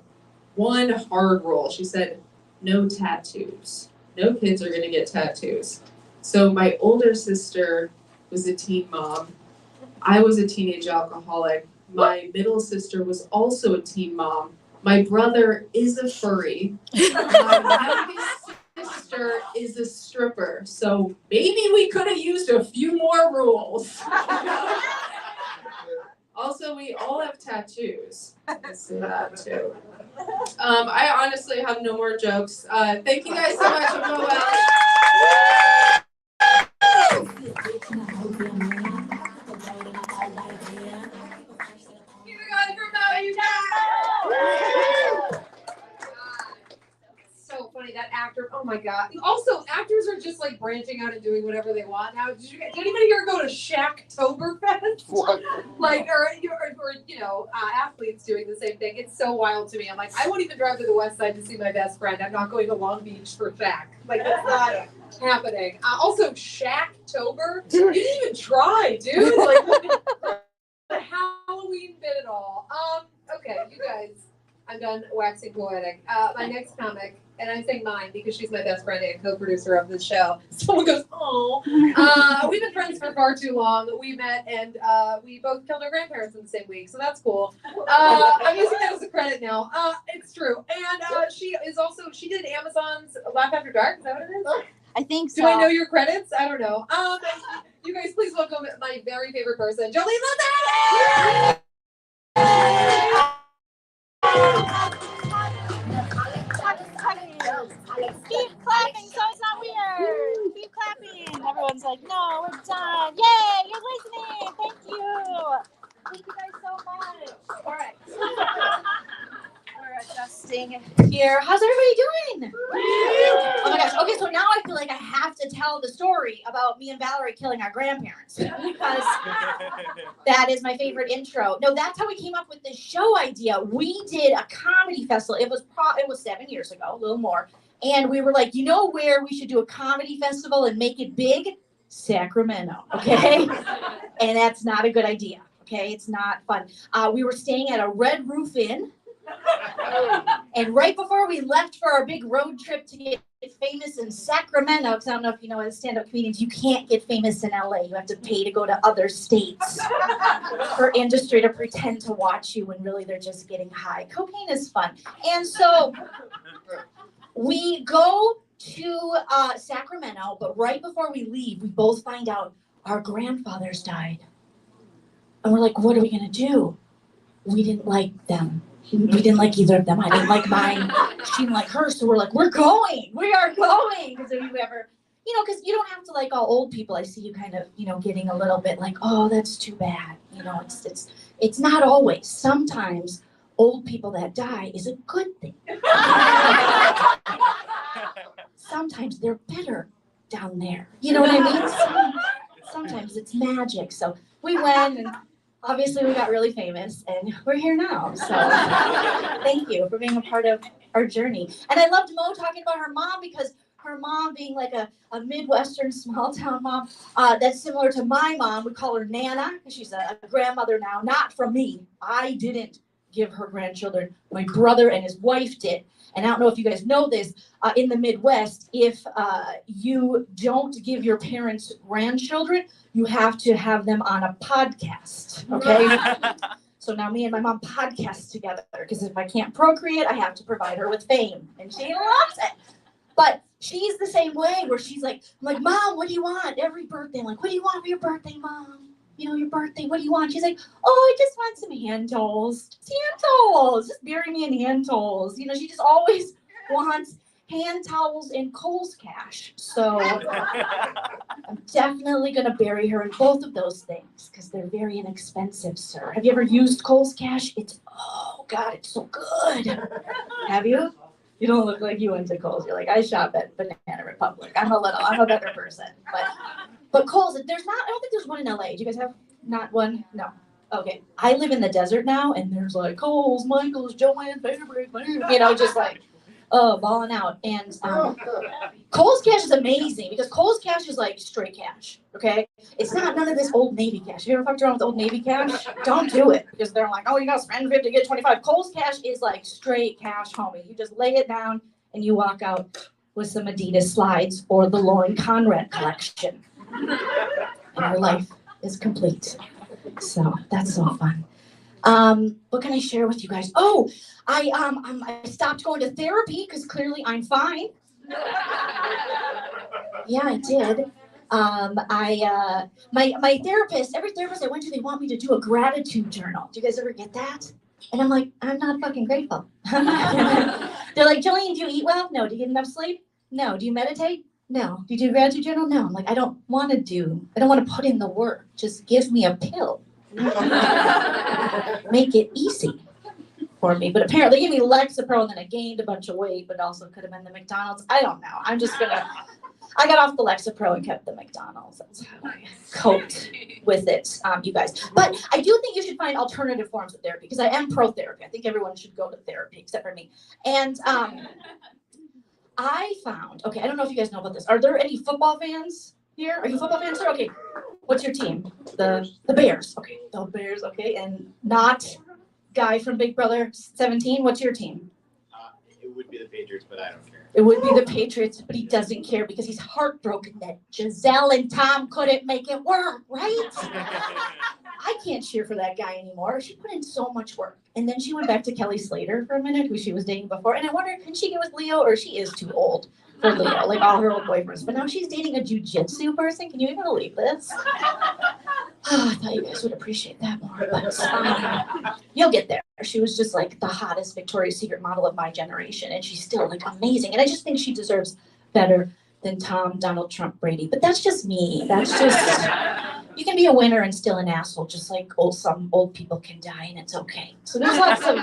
one hard rule. She said, no tattoos. No kids are going to get tattoos. So my older sister was a teen mom. I was a teenage alcoholic. My middle sister was also a teen mom. My brother is a furry. My youngest sister is a stripper. So maybe we could have used a few more rules. Also, we all have tattoos. Let's say that too. I honestly have no more jokes. Thank you guys so much. I'm Valerie. So funny, that actor, oh my God. Also, actors are just like branching out and doing whatever they want now. Did anybody here go to Shacktoberfest? What? Like, or you know, athletes doing the same thing. It's so wild to me. I'm like, I won't even drive to the West Side to see my best friend. I'm not going to Long Beach for Shack. Like, that's not happening. Also, Shacktober? You didn't even try, dude. Like, the Halloween bit it all. Okay, you guys, I'm done waxing poetic. My next comic, and I'm saying mine because she's my best friend and co-producer of the show. Someone goes, oh. We've been friends for far too long. We met and we both killed our grandparents in the same week, so that's cool. I'm using that as a credit now. It's true. And she did Amazon's Laugh After Dark. Is that what it is? I think so. Do I know your credits? I don't know. You guys, please welcome my very favorite person, Joleen. Keep clapping so it's not weird. Keep clapping. Everyone's like, no, we're done. Yay, you're listening. Thank you. Thank you guys so much. All right. We're adjusting here. How's everybody doing? Oh my gosh. Okay, so now I feel like I have to tell the story about me and Valerie killing our grandparents because that is my favorite intro. No, that's how we came up with this show idea. We did a comedy festival. It was 7 years ago, a little more. And we were like, you know where we should do a comedy festival and make it big? Sacramento, okay? And that's not a good idea. Okay, it's not fun. We were staying at a Red Roof Inn. And right before we left for our big road trip to get famous in Sacramento, because I don't know if you know, as stand-up comedians, you can't get famous in LA. You have to pay to go to other states for industry to pretend to watch you when really they're just getting high. Cocaine is fun. And so we go to Sacramento, but right before we leave, we both find out our grandfathers died. And we're like, what are we going to do? We didn't like them. We didn't like either of them. I didn't like mine. She didn't like her. So we're like, we're going. We are going. Because if you ever, you know, because you don't have to like all old people. I see you kind of, you know, getting a little bit like, oh, that's too bad. You know, it's not always. Sometimes old people that die is a good thing. Sometimes they're better down there. You know what I mean? Sometimes it's magic. So we went and obviously we got really famous and we're here now. So thank you for being a part of our journey. And I loved Mo talking about her mom because her mom being like a Midwestern small town mom, that's similar to my mom. We call her Nana because she's a grandmother now, not from me. I didn't give her grandchildren. My brother and his wife did. And I don't know if you guys know this, in the Midwest, if you don't give your parents grandchildren, you have to have them on a podcast, okay? So now me and my mom podcast together, because if I can't procreate, I have to provide her with fame, and she loves it. But she's the same way, where she's like, I'm like, Mom, what do you want? Every birthday, I'm like, what do you want for your birthday, Mom? You know, your birthday, what do you want? She's like, oh, I just want some hand towels. Just hand towels. Just bury me in hand towels. You know, she just always wants hand towels and Kohl's cash. So I'm definitely going to bury her in both of those things because they're very inexpensive, sir. Have you ever used Kohl's cash? It's, oh, God, it's so good. Have you? You don't look like you went to Kohl's. You're like, I shop at Banana Republic. I'm a better person. But Kohl's, I don't think there's one in LA. Do you guys have not one? No. Okay. I live in the desert now, and there's like Kohl's, Michael's, Joanne, favorite, you know, just like, balling out. And Kohl's cash is amazing because Kohl's cash is like straight cash, okay? It's not none of this Old Navy cash. Have you ever fucked around with Old Navy cash? Don't do it because they're like, oh, you gotta spend 50 to get 25. Kohl's cash is like straight cash, homie. You just lay it down and you walk out with some Adidas slides or the Lauren Conrad collection. And your life is complete. So that's so fun. What can I share with you guys? Oh, I stopped going to therapy because clearly I'm fine. Yeah, I did. My therapist, every therapist I went to, they want me to do a gratitude journal. Do you guys ever get that? And I'm like, I'm not fucking grateful. They're like, Joleen, do you eat well? No. Do you get enough sleep? No. Do you meditate? No. Do you do a gratitude journal? No. I'm like, I don't want to put in the work. Just give me a pill. Make it easy for me. But apparently they gave me Lexapro and then I gained a bunch of weight, but also could have been the McDonald's. I don't know. I got off the Lexapro and kept the McDonald's. That's how I coped with it, you guys. But I do think you should find alternative forms of therapy because I am pro-therapy. I think everyone should go to therapy except for me. And I found, okay, I don't know if you guys know about this. Are there any football fans here? Are you football fans here? Okay. What's your team? The Bears. Okay. The Bears. Okay. And not guy from Big Brother 17. What's your team? It would be the Patriots, but I don't care. It would be the Patriots, but he doesn't care because he's heartbroken that Giselle and Tom couldn't make it work, right? I can't cheer for that guy anymore. She put in so much work. And then she went back to Kelly Slater for a minute, who she was dating before. And I wonder, can she get with Leo or she is too old for Leo, like all her old boyfriends. But now she's dating a jujitsu person. Can you even believe this? Oh, I thought you guys would appreciate that more, but you'll get there. She was just like the hottest Victoria's Secret model of my generation, and she's still like amazing. And I just think she deserves better than Tom, Donald Trump, Brady. But that's just me. That's just, you can be a winner and still an asshole, just like some old people can die, and it's okay. So there's lots of,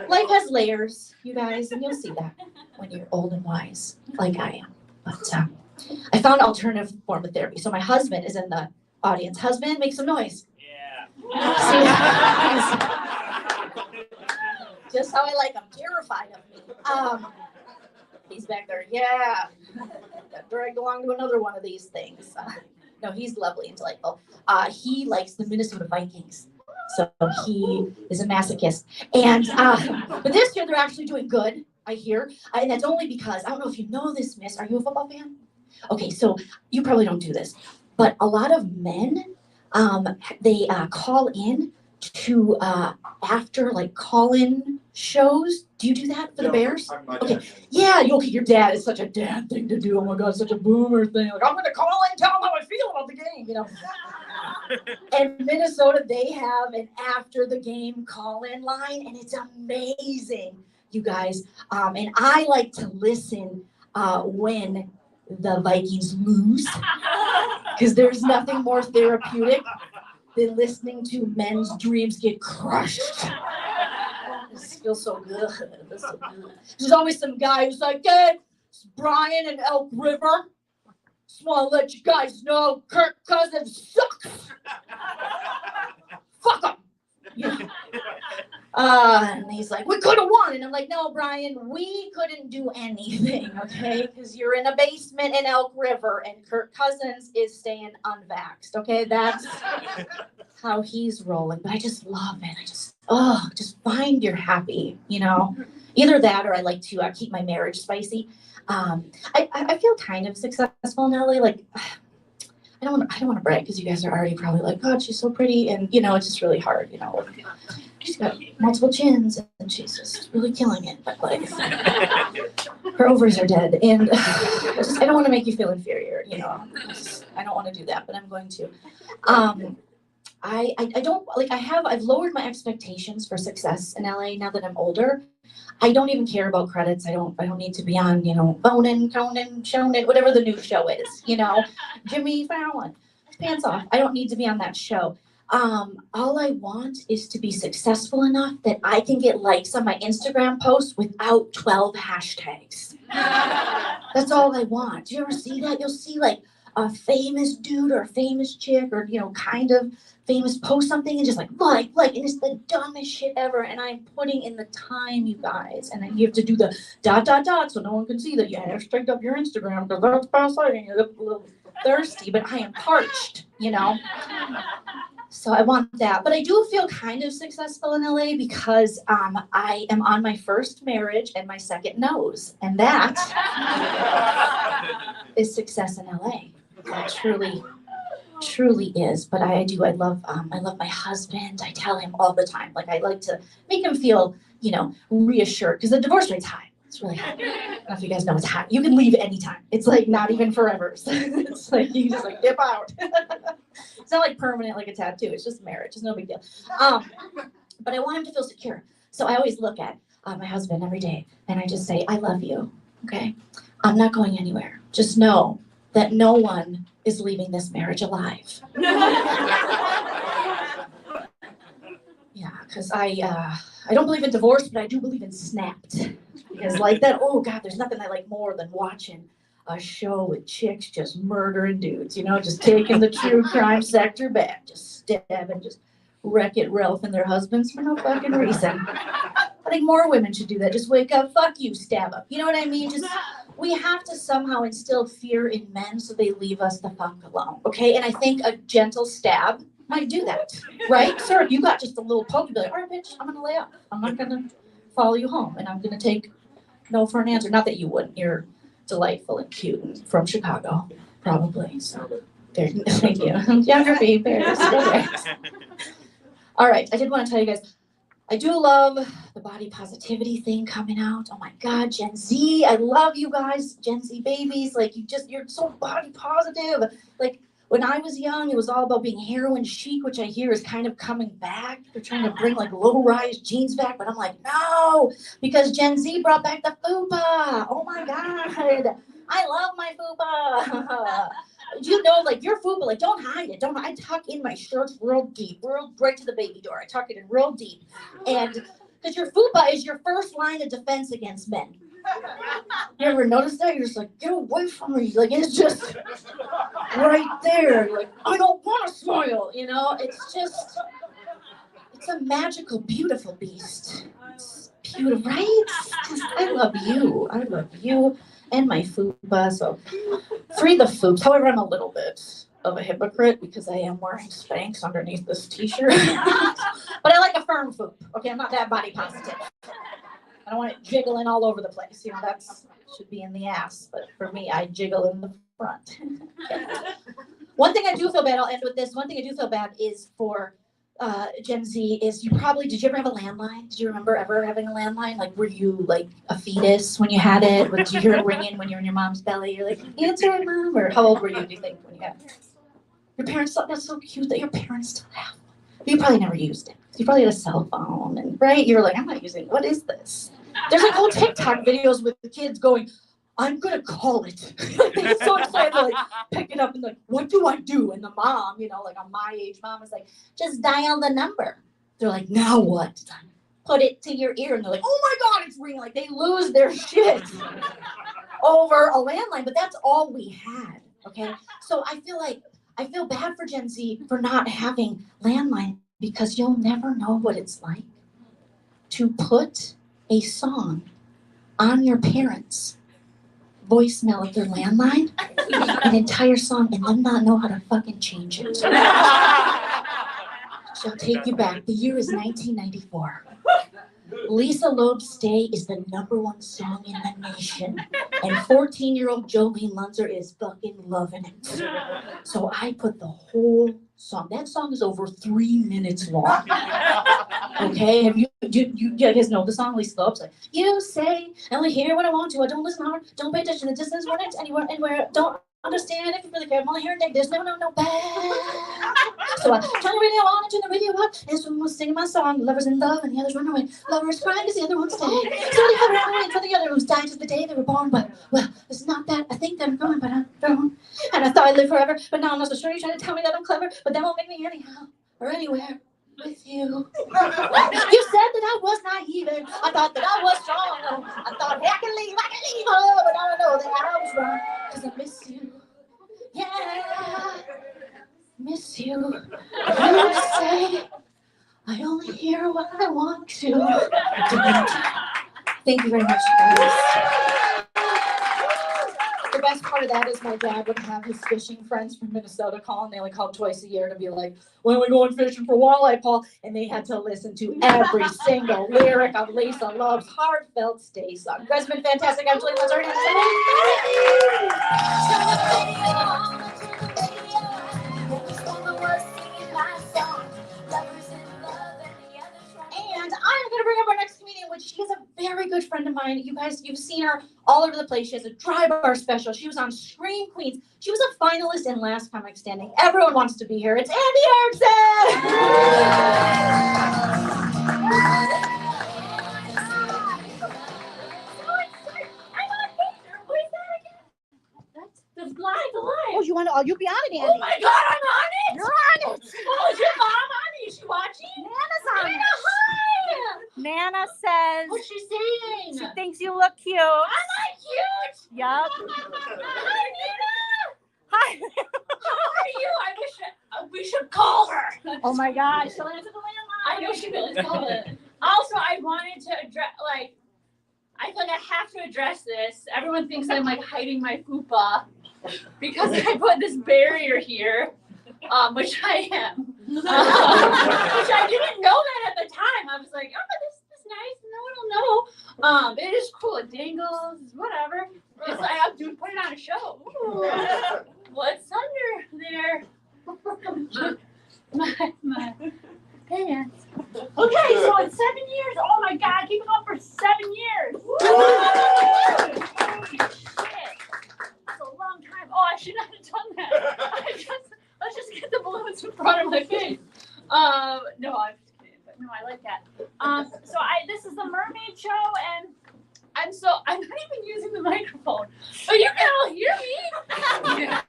life has layers, you guys, and you'll see that when you're old and wise, like I am. But I found an alternative form of therapy. So my husband is in the audience. Husband, make some noise. Yeah. Just how I like him, terrified of me. He's back there. Yeah. Got dragged along to another one of these things. No, he's lovely and delightful. He likes the Minnesota Vikings. So he is a masochist. And but this year they're actually doing good, I hear. And that's only because, I don't know if you know this, miss. Are you a football fan? Okay, so you probably don't do this. But a lot of men, they call in to after like call-in shows. Do you do that for the Bears? Okay. Yeah, your dad is such a dad thing to do. Oh my God, such a boomer thing. Like, I'm gonna call in and tell them how I feel about the game, you know. And Minnesota, they have an after the game call-in line, and it's amazing, you guys. And I like to listen when the Vikings lose, because there's nothing more therapeutic than listening to men's dreams get crushed. This feels so good. This so good. There's always some guy who's like, hey, it's Brian and Elk River. Just want to let you guys know Kirk Cousins sucks. Fuck him. Yeah. And he's like, we could have won. And I'm like, no, Brian, we couldn't do anything, okay? Because you're in a basement in Elk River and Kirk Cousins is staying unvaxxed, okay? That's how he's rolling. But I just love it. Just find you're happy, you know? Either that or I like to keep my marriage spicy. I feel kind of successful in LA. Like, I don't want to brag because you guys are already probably like, God, she's so pretty. And, you know, it's just really hard, you know. She's got multiple chins and she's just really killing it. But, like, her ovaries are dead. And I don't want to make you feel inferior, you know. I don't want to do that, but I'm going to. I've lowered my expectations for success in LA now that I'm older. I don't even care about credits. I don't need to be on, you know, Bonin, Conan, Shonen, whatever the new show is, you know, Jimmy Fallon, pants off. I don't need to be on that show. All I want is to be successful enough that I can get likes on my Instagram post without 12 hashtags. That's all I want. Do you ever see that? You'll see like a famous dude or a famous chick or, you know, kind of famous post something and just like, and it's the dumbest shit ever. And I'm putting in the time, you guys. And then you have to do the ... so no one can see that you hashtagged up your Instagram because that's fascinating. You look a little thirsty, but I am parched, you know? So I want that. But I do feel kind of successful in LA because I am on my first marriage and my second nose. And that is success in LA. It truly is. But I love my husband. I tell him all the time. Like, I like to make him feel, you know, reassured because the divorce rate's high. It's really high. I don't know if you guys know it's high. You can leave anytime. It's like not even forever. So it's like you just like dip out. It's not like permanent like a tattoo. It's just marriage. It's no big deal. But I want him to feel secure. So I always look at my husband every day and I just say, I love you. Okay. I'm not going anywhere. Just know that no one is leaving this marriage alive. Yeah, because I don't believe in divorce, but I do believe in Snapped. Because like that, oh God, there's nothing I like more than watching a show with chicks just murdering dudes, you know, just taking the true crime sector back, just stabbing, just Wreck-It Ralph and their husbands for no fucking reason. I think more women should do that. Just wake up, fuck you, stab up. You know what I mean? Just, we have to somehow instill fear in men so they leave us the fuck alone, okay? And I think a gentle stab might do that, right? Sir, if you got just a little poke, you'd be like, all right, bitch, I'm gonna lay off. I'm not gonna follow you home, and I'm gonna take no for an answer. Not that you wouldn't. You're delightful and cute and from Chicago, probably. So there, thank you. Geography, Paris. Okay. All right, I did want to tell you guys, I do love the body positivity thing coming out. Oh my God, Gen Z, I love you guys, Gen Z babies. Like you're so body positive. Like when I was young, it was all about being heroin chic, which I hear is kind of coming back. They're trying to bring like low-rise jeans back, but I'm like, no, because Gen Z brought back the fupa. Oh my God, I love my fupa. You know, like your fupa, like don't hide it. I tuck in my shirts real deep, right to the baby door. I tuck it in real deep, and because your fupa is your first line of defense against men. You ever notice that? You're just like, get away from me. Like, it's just right there. You're like, I don't want to smile. You know, it's a magical, beautiful beast. It's beautiful, right? I love you. And my fupa. So free the foops. However, I'm a little bit of a hypocrite because I am wearing Spanx underneath this t-shirt. But I like a firm foot. Okay, I'm not that body positive. I don't want it jiggling all over the place. You know, that's should be in the ass. But for me, I jiggle in the front. One thing I do feel bad, I'll end with this. One thing I do feel bad is for Gen Z is did you ever have a landline? Did you remember ever having a landline? Like, were you like a fetus when you had it? Did you hear it ringing when you were in your mom's belly? You're like, answer it, mom. Or how old were you, do you think, when you had it? Your parents thought that's so cute that your parents still have one. But you probably never used it. You probably had a cell phone, and right? You were like, I'm not using it. What is this? There's like whole TikTok videos with the kids going, I'm gonna call it. They're so excited to like pick it up and like, what do I do? And the mom, you know, like on my age, mom is like, just dial the number. They're like, now what? Put it to your ear, and they're like, oh my God, it's ringing. Like they lose their shit over a landline, but that's all we had. Okay, so I feel bad for Gen Z for not having landline because you'll never know what it's like to put a song on your parents' voicemail of their landline, an entire song, and them not know how to fucking change it. Shall take you back. The year is 1994. Lisa Loeb's Stay is the #1 song in the nation. And 14-year-old Joleen Munzer is fucking loving it. So I put the whole song. That song is over 3 minutes long. Okay, have you guys know the song? Lisa Loeb's like, you say, I only hear what I want to. I don't listen hard. Don't pay attention to the distance when it's anywhere. Don't understand if you really care. I'm only hearing negatives. No bad. So I turn the radio on and turn the radio up. And someone was singing my song, Lovers in Love, and the others run away. Lovers crying because the other ones stay. So they have run away until the other ones died just the day they were born. But, well, it's not that. I think that I'm going, but I don't. And I thought I'd live forever. But now I'm not so sure. You're trying to tell me that I'm clever. But that won't make me anyhow or anywhere with you. You said that I was naive. I thought that I was strong. I thought, hey, I can leave. Oh, but I don't know that I was wrong. Because I miss you. Yeah. Miss you. You say I only hear what I want to. Thank you very much, guys. The best part of that is my dad would have his fishing friends from Minnesota call, and they only call twice a year to be like, when are we going fishing for walleye, Paul? And they had to listen to every single lyric of Lisa Loeb's heartfelt Stay song. You guys have been fantastic. I'm Joleen. Let's And I'm going to bring up our next comedian, which she is a very good friend of mine. You guys, you've seen her all over the place. She has a dry bar special. She was on Scream Queens. She was a finalist in Last Comic Standing. Everyone wants to be here. It's Andy Erickson! The live. Oh, you'll be on it, Andy. Oh my God, I'm on it. You're on it. Oh, is your mom on it? Is she watching? Nana's on Nana, it. hi. Nana says What's she saying? she thinks you look cute. Am I cute? Yup. Hi, Nana. Hi. How are you? I wish we should call her. Oh my gosh. She'll answer the landline. I know she will. Let's call it. Also, I wanted to address, I feel like I have to address this. Everyone thinks I'm hiding my fupa because I put this barrier here, which I am. Which I didn't know that at the time. I was like, oh, this is nice. No one will know. It is cool. It dangles, whatever. It's like, I'll put it on a show. Ooh, what's under there? my pants. Okay, so it's 7 years. Oh my God, keep it up for 7 years. Holy shit. That's a long time. Oh, I should not have done that. Let's just get the balloons in front of my face. No, I'm just kidding, but no, I like that. So this is the Mermaid Show, and I'm not even using the microphone, but you can all hear me.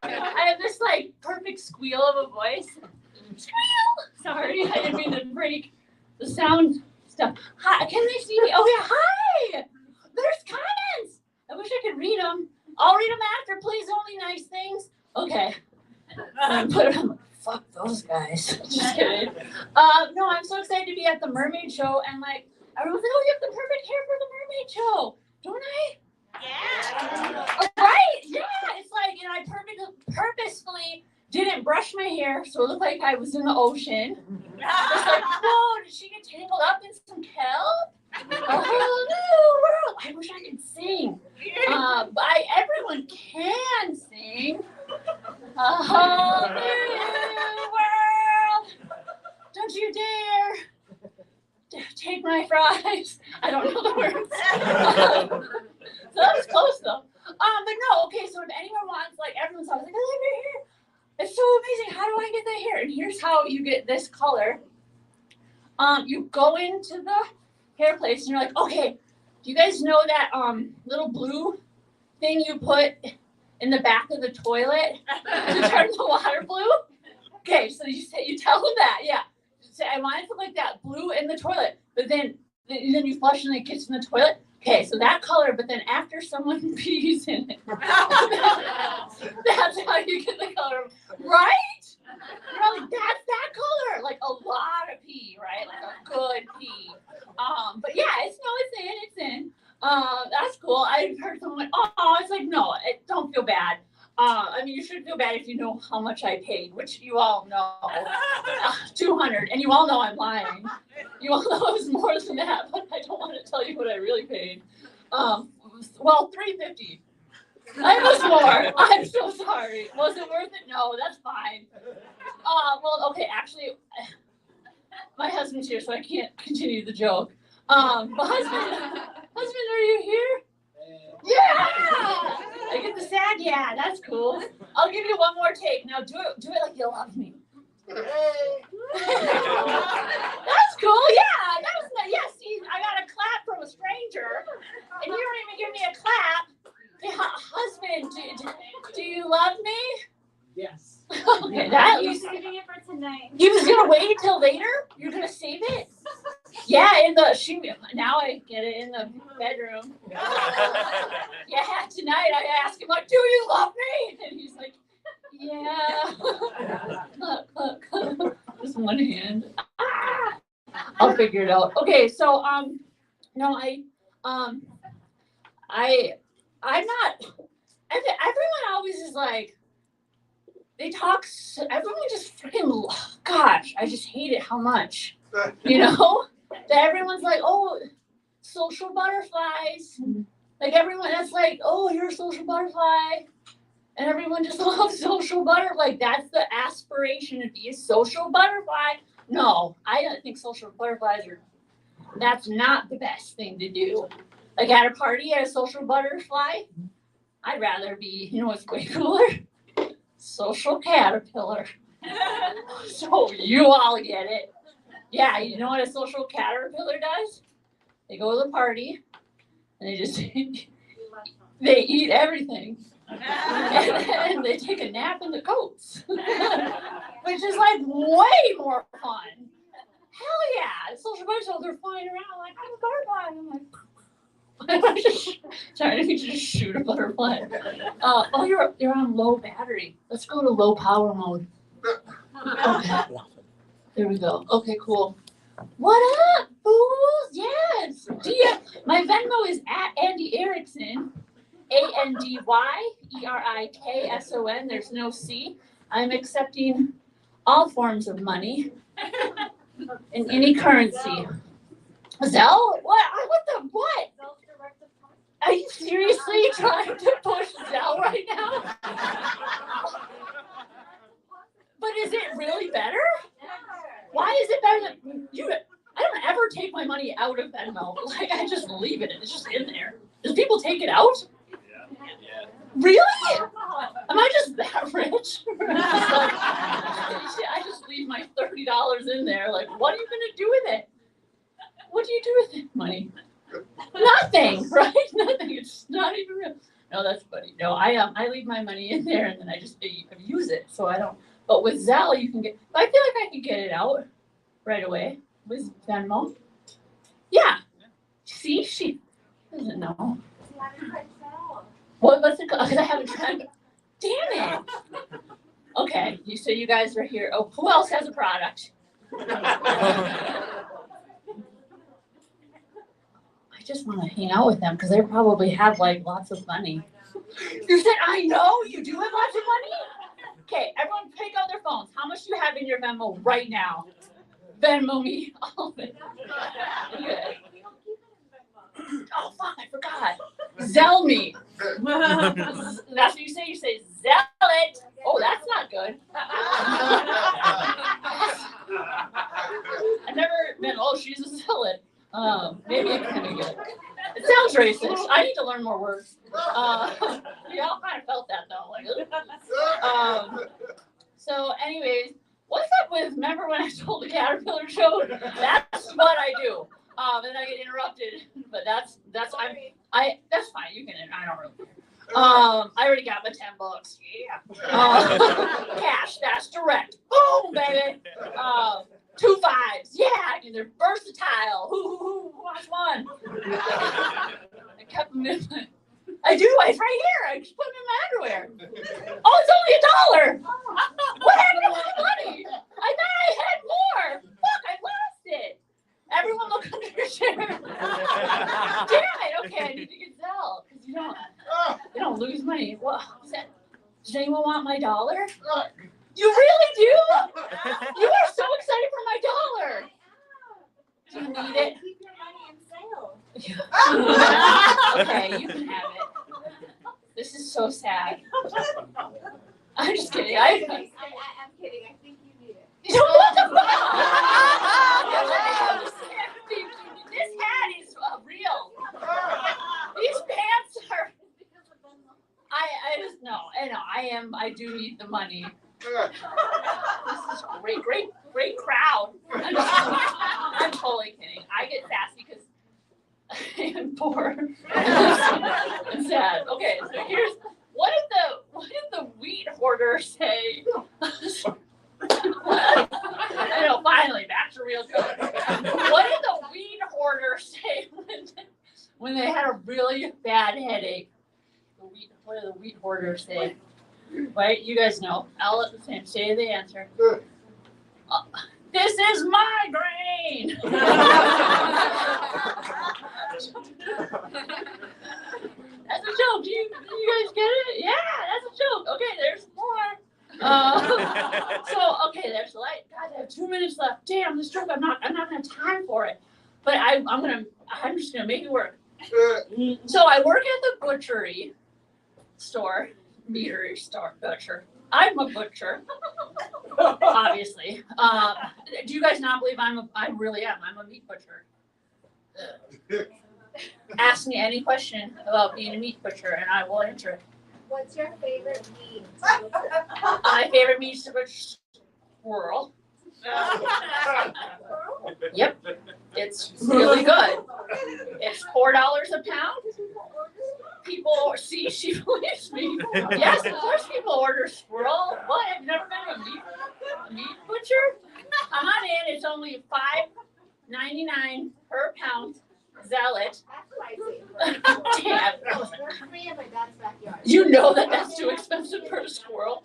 I have this perfect squeal of a voice. Squeal! Sorry, I didn't mean to break the sound stuff. Hi, can they see me? Oh yeah, hi! There's comments! I wish I could read them. I'll read them after, please, only nice things. Okay. Fuck those guys. Just kidding. No, I'm so excited to be at the Mermaid Show, and everyone's like, oh, you have the perfect hair for the Mermaid Show. Don't I? Yeah. Right? Yeah. It's I purposefully didn't brush my hair, so it looked like I was in the ocean. Just like, whoa, did she get tangled up in some kelp? A whole new world. I wish I could sing. Everyone can sing. A whole new world. Don't you dare take my fries. I don't know the words. So that was close though. But no, okay, so if anyone wants, like, everyone's always like, I love your hair. It's so amazing. How do I get that hair? And here's how you get this color. You go into the hair place and you're like, okay, do you guys know that little blue thing you put in the back of the toilet to turn the water blue? Okay, so you tell them that, yeah. Say, I want it to like that blue in the toilet, but then you flush and it gets in the toilet. Okay, so that color, but then after someone pees in it, that's how you get the color, right? You're like, that's that color, like a lot of pee, right? Like a good pee. But yeah, it's in. That's cool. I heard someone like, oh, it's like, no, don't feel bad. I mean, you should feel bad if you know how much I paid, which you all know, $200, and you all know I'm lying. You all know it was more than that, but I don't want to tell you what I really paid. Well, $350. I was more. I'm so sorry. Was it worth it? No, that's fine. Well, okay, actually, my husband's here, so I can't continue the joke. But husband, are you here? Yeah! I get the sad, yeah, that's cool. I'll give you one more take. Now do it like you love me. That's cool, yeah. See, I got a clap from a stranger, and you don't even give me a clap. Husband, do you love me? Yes. Okay, that You're saving it for tonight. You was gonna wait until later? You're gonna save it? Yeah, now I get it in the bedroom. Yeah, tonight I ask him like, do you love me? And he's like, yeah. Look. Just one hand. I'll figure it out. Okay, so no, I'm not. Everyone always is like, they talk. Everyone just freaking. Gosh, I just hate it. How much? You know that everyone's like, oh, social butterflies. Like everyone, that's like, oh, you're a social butterfly, and everyone just loves social butterfly. Like that's the aspiration to be a social butterfly. No, I don't think social butterflies are. That's not the best thing to do. Like at a party, at a social butterfly, I'd rather be, you know what's way cooler? Social caterpillar. So you all get it. Yeah, you know what a social caterpillar does? They go to the party and they just they eat everything. And they take a nap in the coats. Which is like way more fun. Hell yeah. Social butterflies, they're flying around like, I'm a butterfly. And I'm like, trying to just shoot a butterfly. Oh, you're on low battery. Let's go to low power mode. Okay. There we go. Okay, cool. What up, fools? Yes. My Venmo is at Andy Erickson. ANDYERIKSON. There's no C. I'm accepting all forms of money in any currency. Zelle? What? What? Are you seriously trying to push Zelle right now? But is it really better? Why is it better than you? I don't ever take my money out of Venmo. Like I just leave it. It's just in there. Do people take it out? Yeah. Really? Am I just that rich? I just leave my $30 in there. Like, what are you gonna do with it? What do you do with it? Money? Nothing, right? Nothing. It's not even real. No, that's funny. No, I leave my money in there and then I just use it. So I don't. But with Zelle, you can get. I feel like I can get it out right away with Venmo. Yeah. See, she doesn't know. What's it called? Because I haven't tried. Damn it. Okay. So you guys are here. Oh, who else has a product? I just want to hang out with them because they probably have like lots of money. You said, I know you do have lots of money? Okay, everyone pick out their phones. How much do you have in your Venmo right now? Venmo me all of it. Okay. Oh, fuck, I forgot. Zell me. That's what you say. You say, zell it. Oh, that's not good. I've never been, oh, she's a zealot. Maybe it can be good. It sounds racist. I need to learn more words. We all kind of felt that, though. Like, so, anyways, what's up with, remember when I told the Caterpillar show? That's what I do. And I get interrupted, but that's fine. You can. I don't really care. I already got my $10. Yeah. Cash. That's direct. Boom, baby. 2 5s. Yeah. They're versatile. Who wants one? I kept them in my. I do. It's right here. I just put them in my underwear. Oh, it's only $1. What happened to my money? I thought I had more. Fuck, I lost it. Everyone look under your chair. Damn it. Okay, I need to get Zelle because you don't lose money. What? Does anyone want my $1? You really do? You are so excited for my $1. Do you need it? Keep your money in sale. Okay, you can have it. This is so sad. I'm just kidding. I'm kidding. I think you need it. What the fuck? This hat is real. These pants are. I just no. I do need the money. This is great crowd. I'm totally kidding. I get sassy because I'm poor and sad. Okay, so here's what did the wheat hoarder say? I know, finally, back to real joke. What did the weed hoarder say when they had a really bad headache? What did the wheat hoarder say? Right, you guys know. I'll let the same say the answer. This is migraine. That's a joke. Do you guys get it? Yeah, that's a joke. Okay, there's more. Okay, there's the light. God, I have 2 minutes left. Damn, this joke, I'm not gonna have time for it. But I'm just gonna make it work. So I work at the butcher. I'm a butcher, obviously. Do you guys not believe I really am? I'm a meat butcher. Ask me any question about being a meat butcher and I will answer it. What's your favorite meat? My favorite meat is squirrel. Yep, it's really good. It's $4 a pound. People see, she believes me. Yes, of course people order squirrel. What? Have you never been to a meat butcher? Come on in. It's only $5.99 per pound. Zealot. Damn. Me in my dad's backyard. You know that's too expensive for a squirrel.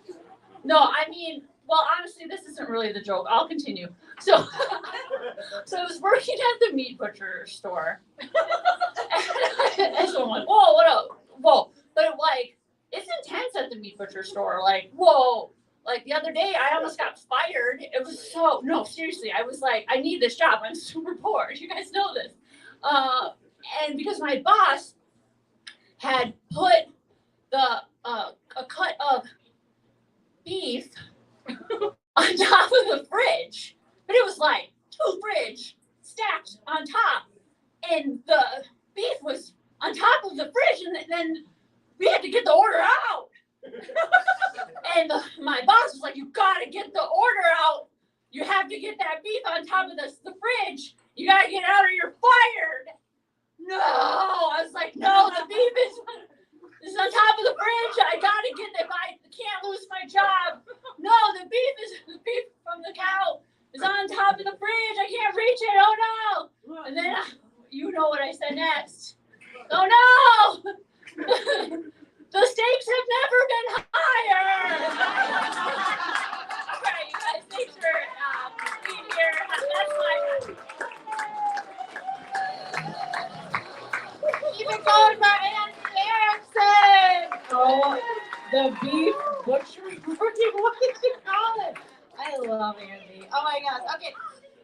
No, I mean, well, honestly, this isn't really the joke. I'll continue. So I was working at the meat butcher store. And so I'm like, whoa, what up? Whoa. But it's intense at the meat butcher store. Like, whoa. Like the other day, I almost got fired. It was no, seriously. I was like, I need this job. I'm super poor. You guys know this. And because my boss had put a cut of beef on top of the fridge, but it was like 2 fridge stacked on top, and the beef was on top of the fridge, and then we had to get the order out. And my boss was like, "You gotta get the order out. You have to get that beef on top of the fridge. You gotta get it out or you're fired." No, I was like, "No, the beef is on top of the fridge. I gotta get it. I can't lose my job. No, the beef from the cow is on top of the fridge. I can't reach it. Oh no!" And then you know what I said next. "Oh no! The stakes have never been higher." All right, you guys, thanks for being here. That's my. Keep it going, my Erickson. Oh, the beef butcher. What Andy. Oh my gosh. Okay.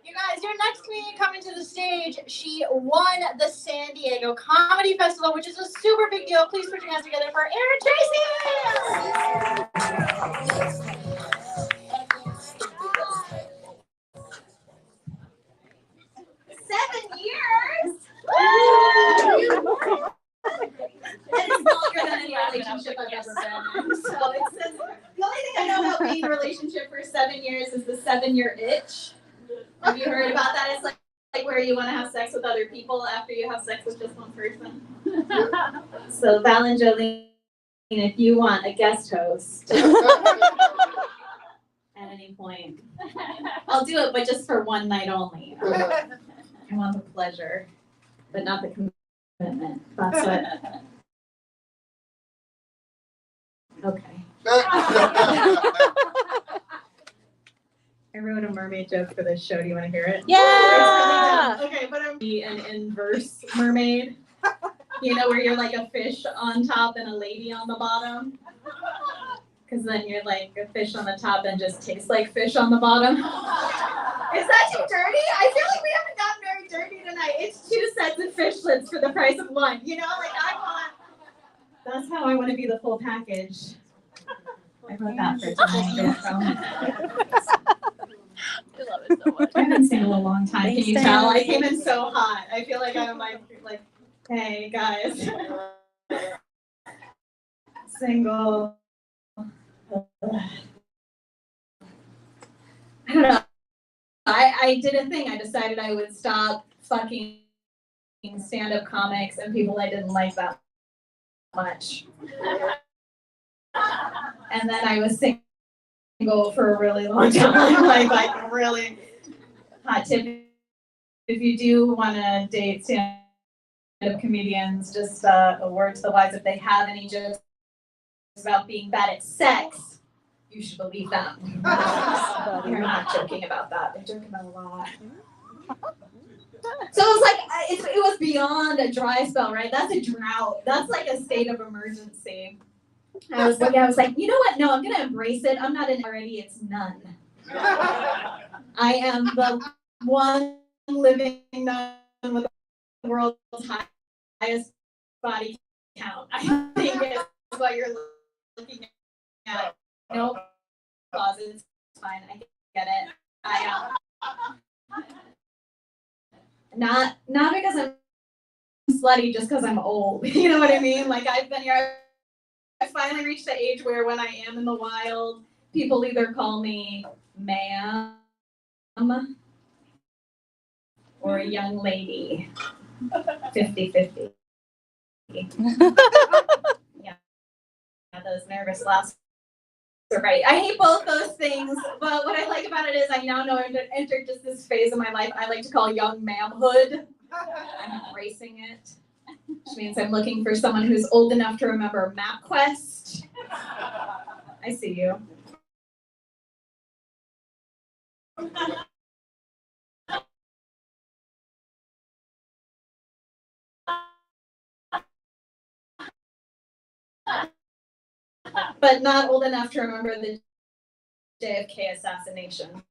You guys, your next comedian coming to the stage, she won the San Diego Comedy Festival, which is a super big deal. Please put your hands together for Tracy! 7 years? It's longer than any relationship I've ever been in. So it's the only thing I know about being in a relationship for 7 years is the 7-year itch. Have you heard about that? It's like where you want to have sex with other people after you have sex with just one person. So Val and Joleen, if you want a guest host at any point, I'll do it, but just for one night only. I want the pleasure, but not the commitment. That's what. Okay. I wrote a mermaid joke for this show. Do you want to hear it? Yeah. Okay, but I'm an inverse mermaid. You know, where you're like a fish on top and a lady on the bottom. Because then you're like a fish on the top and just tastes like fish on the bottom. Is that too dirty? I feel like we haven't gotten very dirty tonight. It's 2 sets of fishlets for the price of 1. You know, like that's how I want to be the full package. I wrote that for tonight. I love it so much. I've been single a long time. Can you tell? I came in so hot. I feel like I'm like, hey guys, single. I don't know. I did a thing. I decided I would stop fucking stand-up comics and people I didn't like that much. And then I was single for a really long time. like really hot tip. If you do want to date stand-up comedians, just a word to the wise, if they have any jokes about being bad at sex, you should believe them. They're not joking about that. They're joking about a lot. So it was like, it was beyond a dry spell, right? That's a drought. That's like a state of emergency. I was like, you know what? No, I'm going to embrace it. I'm not in already. It's none. I am the one living nun with the world's highest body count. I think it's what you're looking at. No closets. It's fine. I get it. I not because I'm slutty, just because I'm old. You know what I mean? Like I've been here. I finally reached the age where when I am in the wild, people either call me ma'am or a young lady. 50-50. Yeah, those nervous laughs are right. I hate both those things, but what I like about it is I now know I've entered just this phase of my life I like to call young ma'amhood. I'm embracing it. Which means I'm looking for someone who's old enough to remember MapQuest. I see you. But not old enough to remember the JFK assassination.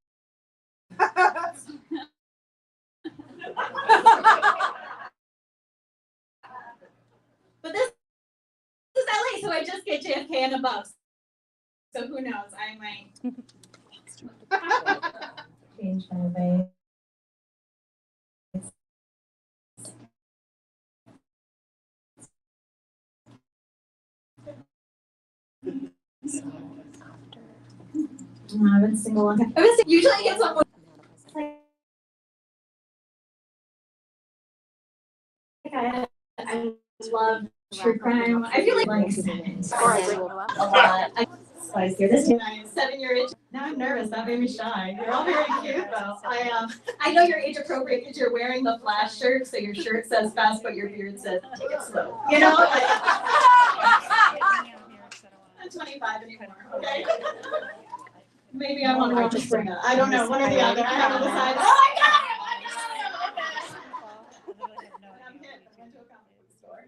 But this is LA, so I just get JFK and above. So who knows? I might change my ways. I've been single a long time. Usually I get someone I love true crime. I feel like a lot. I hear this 7-year itch. Now I'm nervous. That made me shy. You're all very cute though. I know you're age appropriate because you're wearing the flash shirt, so your shirt says fast, but your beard says take it slow. You know? Like, I'm 25 anymore. Okay. Maybe I'm on Rock Springer. I don't know. One or the other. I haven't decided. Oh my god! I'm hit. I went to a comic book store.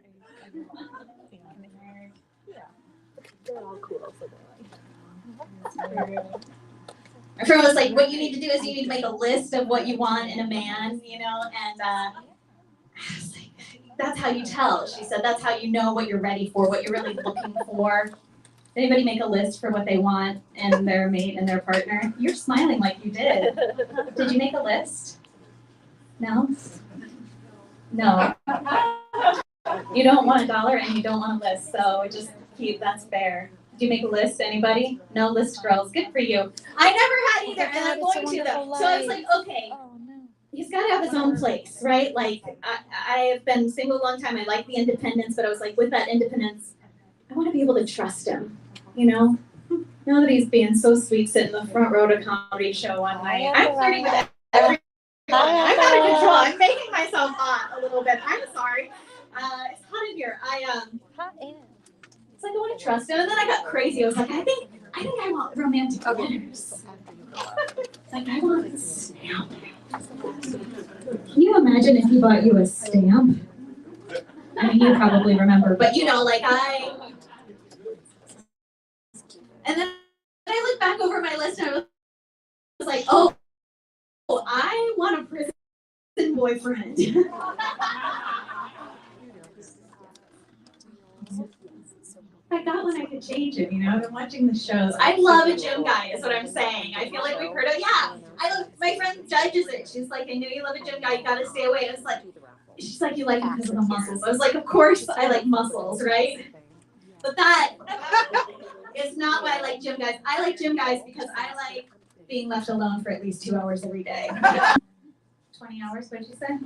They're all cool, so they're like. My friend was like, what you need to do is you need to make a list of what you want in a man, you know, and I was like, that's how you tell. She said, that's how you know what you're ready for, what you're really looking for. Anybody make a list for what they want in their mate and their partner? You're smiling like you did. Did you make a list? No? No. You don't want $1 and you don't want a list, so just keep, that's fair. Did you make a list, anybody? No list girls, good for you. I never had either, and I'm going to though. So I was like, okay, he's gotta have his own place, right? Like, I have been single a long time, I like the independence, but I was like, with that independence, I wanna be able to trust him, you know? Now that he's being so sweet, sitting in the front row to a comedy show one night, I'm flirting with everyone. I'm out of control, I'm making myself hot a little bit, I'm sorry. It's hot in here, it's like I want to trust him, and then I got crazy. I was like, I think I want romantic letters. It's like I want a stamp. Can you imagine if he bought you a stamp? I mean, you probably remember, but you know, like and then I looked back over my list and I was like, oh, I want a prison boyfriend. I got one I could change it, you know, I've been watching the shows. I love a gym guy, is what I'm saying. I feel like we've heard of, yeah. I love, my friend judges it. She's like, I knew you love a gym guy, you gotta stay away. I was like, she's like, you like him because of the muscles. I was like, of course I like muscles, right? But that is not why I like gym guys. I like gym guys because I like being left alone for at least 2 hours every day. 20 hours, what did you say?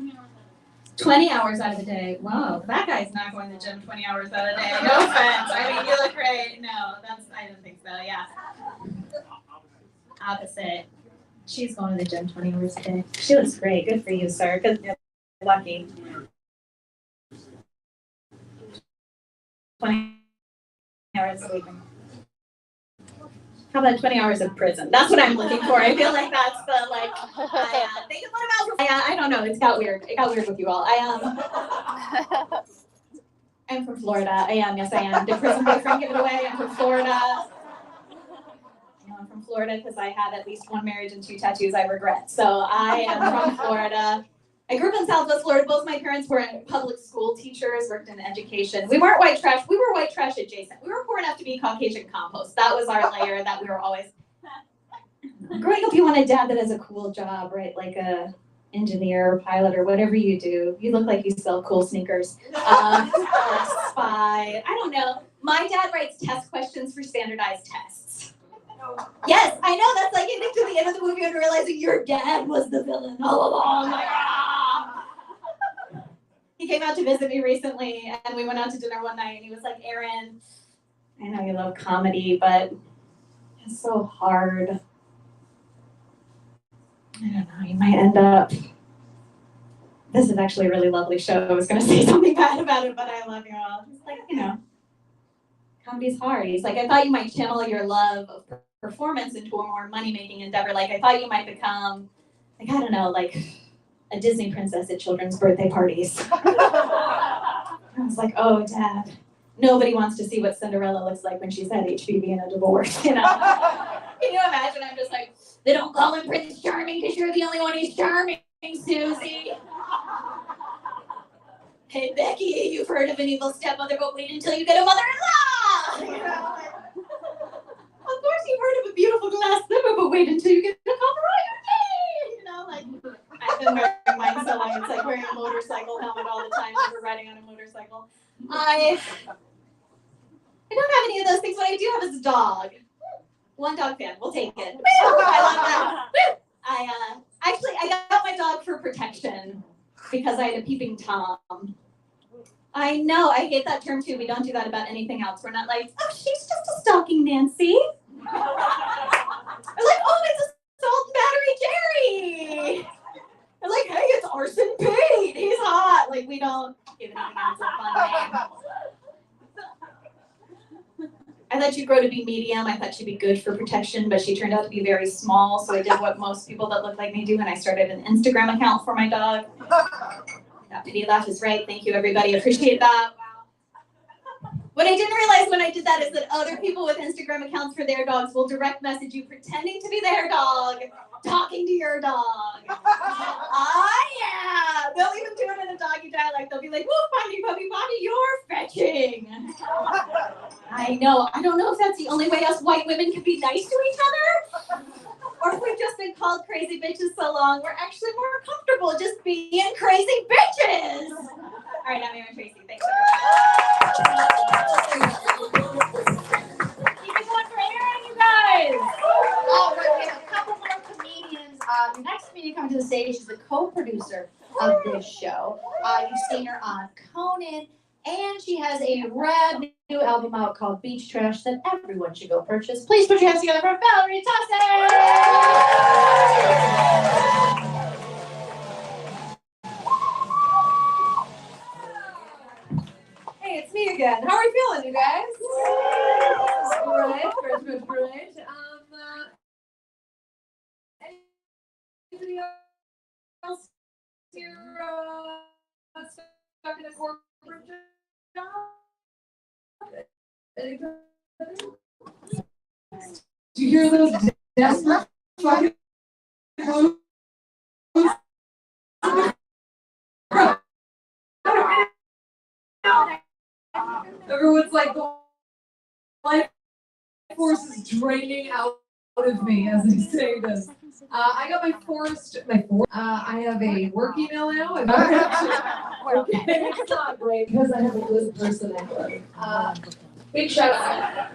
20 hours out of the day. Whoa, that guy's not going to the gym 20 hours out of the day. No offense. I mean, you look great. No, I don't think so. Yeah. Opposite. She's going to the gym 20 hours a day. She looks great. Good for you, sir. Because you're lucky. 20 hours a week. How about 20 hours of prison? That's what I'm looking for. I feel like that's the, like, I don't know. It got weird with you all. I'm from Florida. I am. Yes, I am. Did prison boyfriend give it away? I'm from Florida. I'm from Florida because I had at least one marriage and 2 tattoos I regret. So I am from Florida. I grew up in Southwest Florida. Both my parents were public school teachers, worked in education. We weren't white trash. We were white trash adjacent. We were poor enough to be Caucasian compost. That was our layer that we were always. Growing up, you want a dad that has a cool job, right? Like a engineer or pilot or whatever you do. You look like you sell cool sneakers. Or a spy. I don't know. My dad writes test questions for standardized tests. Yes, I know. That's like getting to the end of the movie and realizing your dad was the villain all along. Like, He came out to visit me recently, and we went out to dinner one night, and he was like, Erin, I know you love comedy, but it's so hard. I don't know, you might end up. This is actually a really lovely show. I was going to say something bad about it, but I love you all. He's like, you know, comedy's hard. He's like, I thought you might channel your love of performance into a more money-making endeavor. Like, I thought you might become, like, I don't know, like a Disney princess at children's birthday parties. I was like, oh, Dad, nobody wants to see what Cinderella looks like when she's had HPV and a divorce, you know? Can you imagine? I'm just like, they don't call him Prince Charming because you're the only one who's charming, Susie. Hey, Becky, you've heard of an evil stepmother, but wait until you get a mother-in-law! You know, like, of course you've heard of a beautiful glass slipper, but wait until you get a copper. You know, like, I've been wearing mine so long, it's like wearing a motorcycle helmet all the time when we're riding on a motorcycle. I don't have any of those things. What I do have is a dog. One dog fan, we'll take it. Woo! I love that. Woo! I got my dog for protection because I had a peeping Tom. I know, I hate that term too. We don't do that about anything else. We're not like, oh, she's just a stalking Nancy. We're like, oh, it's a Salt and Battery Jerry. They're like, hey, it's Arson Pete. He's hot. Like, we don't give anything else a fun name. I thought she'd grow to be medium. I thought she'd be good for protection, but she turned out to be very small. So I did what most people that look like me do, and I started an Instagram account for my dog. That pity laugh is right. Thank you, everybody. Appreciate that. Wow. What I didn't realize when I did that is that other people with Instagram accounts for their dogs will direct message you pretending to be their dog, talking to your dog. Yeah. They'll even do it in a doggy dialect. They'll be like, woo, funny puppy Bobby, you're fetching. I know. I don't know if that's the only way us white women can be nice to each other. Or if we've just been called crazy bitches so long, we're actually more comfortable just being crazy bitches. All right, I'm Erin Tracy. Thanks, Keep it going for Erin, you guys. All right, we have a couple more comedians. The next comedian coming to the stage is the co-producer of this show. You've seen her on Conan, and she has a rad new album out called Beach Trash that everyone should go purchase. Please put your hands together for Valerie Tosse! Hey, it's me again. How are we feeling, you guys? Great. Anybody else here stuck in a corporate job? Anybody? Do you hear those desperate fucking moves? Everyone's like, life force is draining out of me as I say this. I got my forced. I have a work email now. It's not great because I have a good personality. Big shout out.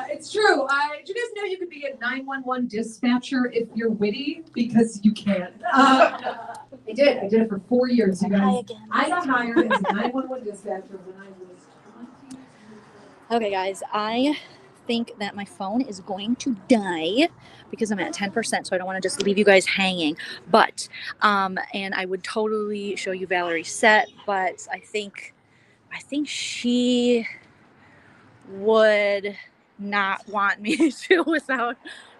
It's true. Do you guys know you could be a 911 dispatcher if you're witty? Because you can. I did it for 4 years, you guys. I got hired as a 911 dispatcher when I was 20. Okay, guys, I think that my phone is going to die because I'm at 10%, so I don't want to just leave you guys hanging. But, and I would totally show you Valerie's set, but I think she would not want me to without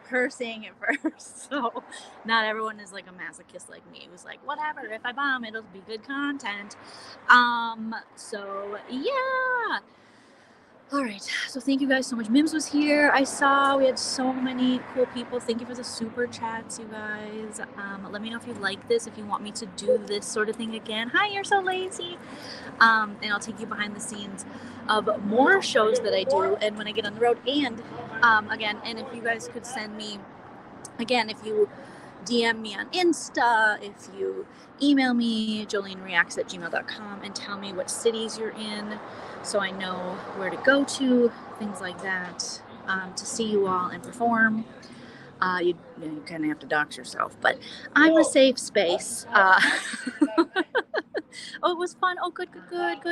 her saying it first. So not everyone is like a masochist like me who's like, whatever, if I bomb, it'll be good content. So yeah. All right, so thank you guys so much. Mims was here. I saw we had so many cool people. Thank you for the super chats, you guys. Let me know if you like this, if you want me to do this sort of thing again. Hi, you're so lazy. And I'll take you behind the scenes of more shows that I do and when I get on the road. And again, and if you guys could send me, again, if you DM me on Insta, if you email me, joleenreacts@gmail.com, and tell me what cities you're in so I know where to go to, things like that, to see you all and perform. You kind of have to dox yourself, but I'm a safe space. Oh, it was fun. Oh, good.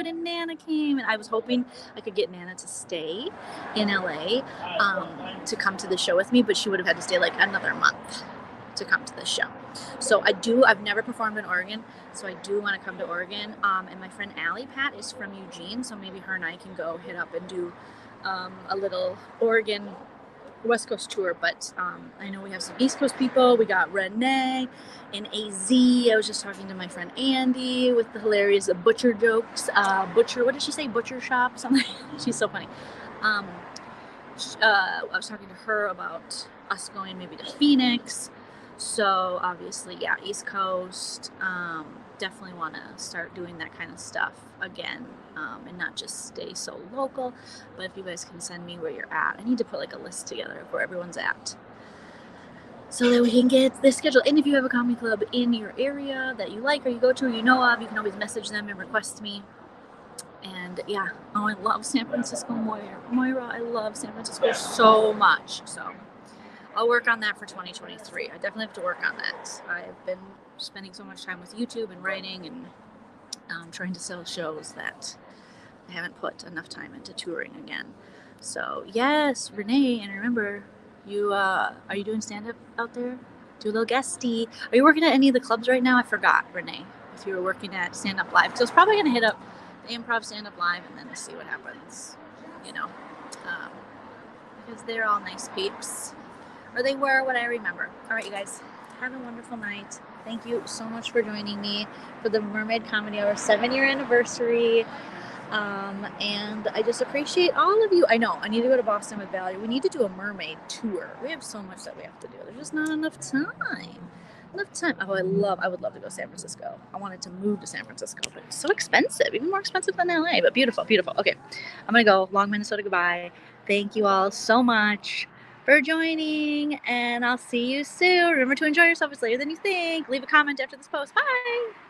And Nana came, and I was hoping I could get Nana to stay in LA to come to the show with me, but she would have had to stay like another month to come to the show. So I've never performed in Oregon, so I do want to come to Oregon. And my friend Allie Pat is from Eugene, so maybe her and I can go hit up and do a little Oregon West Coast tour. But I know we have some East Coast people. We got Renee and AZ. I was just talking to my friend Andy with the hilarious butcher jokes. What did she say? Butcher shop? Something. She's so funny. I was talking to her about us going maybe to Phoenix. So obviously, yeah, East Coast, definitely want to start doing that kind of stuff again, and not just stay so local. But if you guys can send me where you're at, I need to put like a list together of where everyone's at so that we can get this scheduled. And if you have a comedy club in your area that you like or you go to or you know of, you can always message them and request me. And yeah, I love San Francisco, Moira. I love San Francisco so much. So I'll work on that for 2023. I definitely have to work on that. I've been spending so much time with YouTube and writing and trying to sell shows that I haven't put enough time into touring again. So yes, Renee, and remember, you are you doing stand-up out there? Do a little guesty. Are you working at any of the clubs right now? I forgot, Renee, if you were working at Stand Up Live. So I was probably going to hit up the Improv Stand Up Live and then see what happens, because they're all nice peeps. Or they were, what I remember. All right, you guys, have a wonderful night. Thank you so much for joining me for the Mermaid Comedy Hour 7-year anniversary. And I just appreciate all of you. I know I need to go to Boston with Valerie. We need to do a mermaid tour. We have so much that we have to do. There's just not enough time. Oh, I would love to go to San Francisco. I wanted to move to San Francisco, but it's so expensive, even more expensive than LA, but beautiful. Okay, I'm gonna go. Long Minnesota goodbye. Thank you all so much for joining, and I'll see you soon. Remember to enjoy yourself. It's later than you think. Leave a comment after this post. Bye.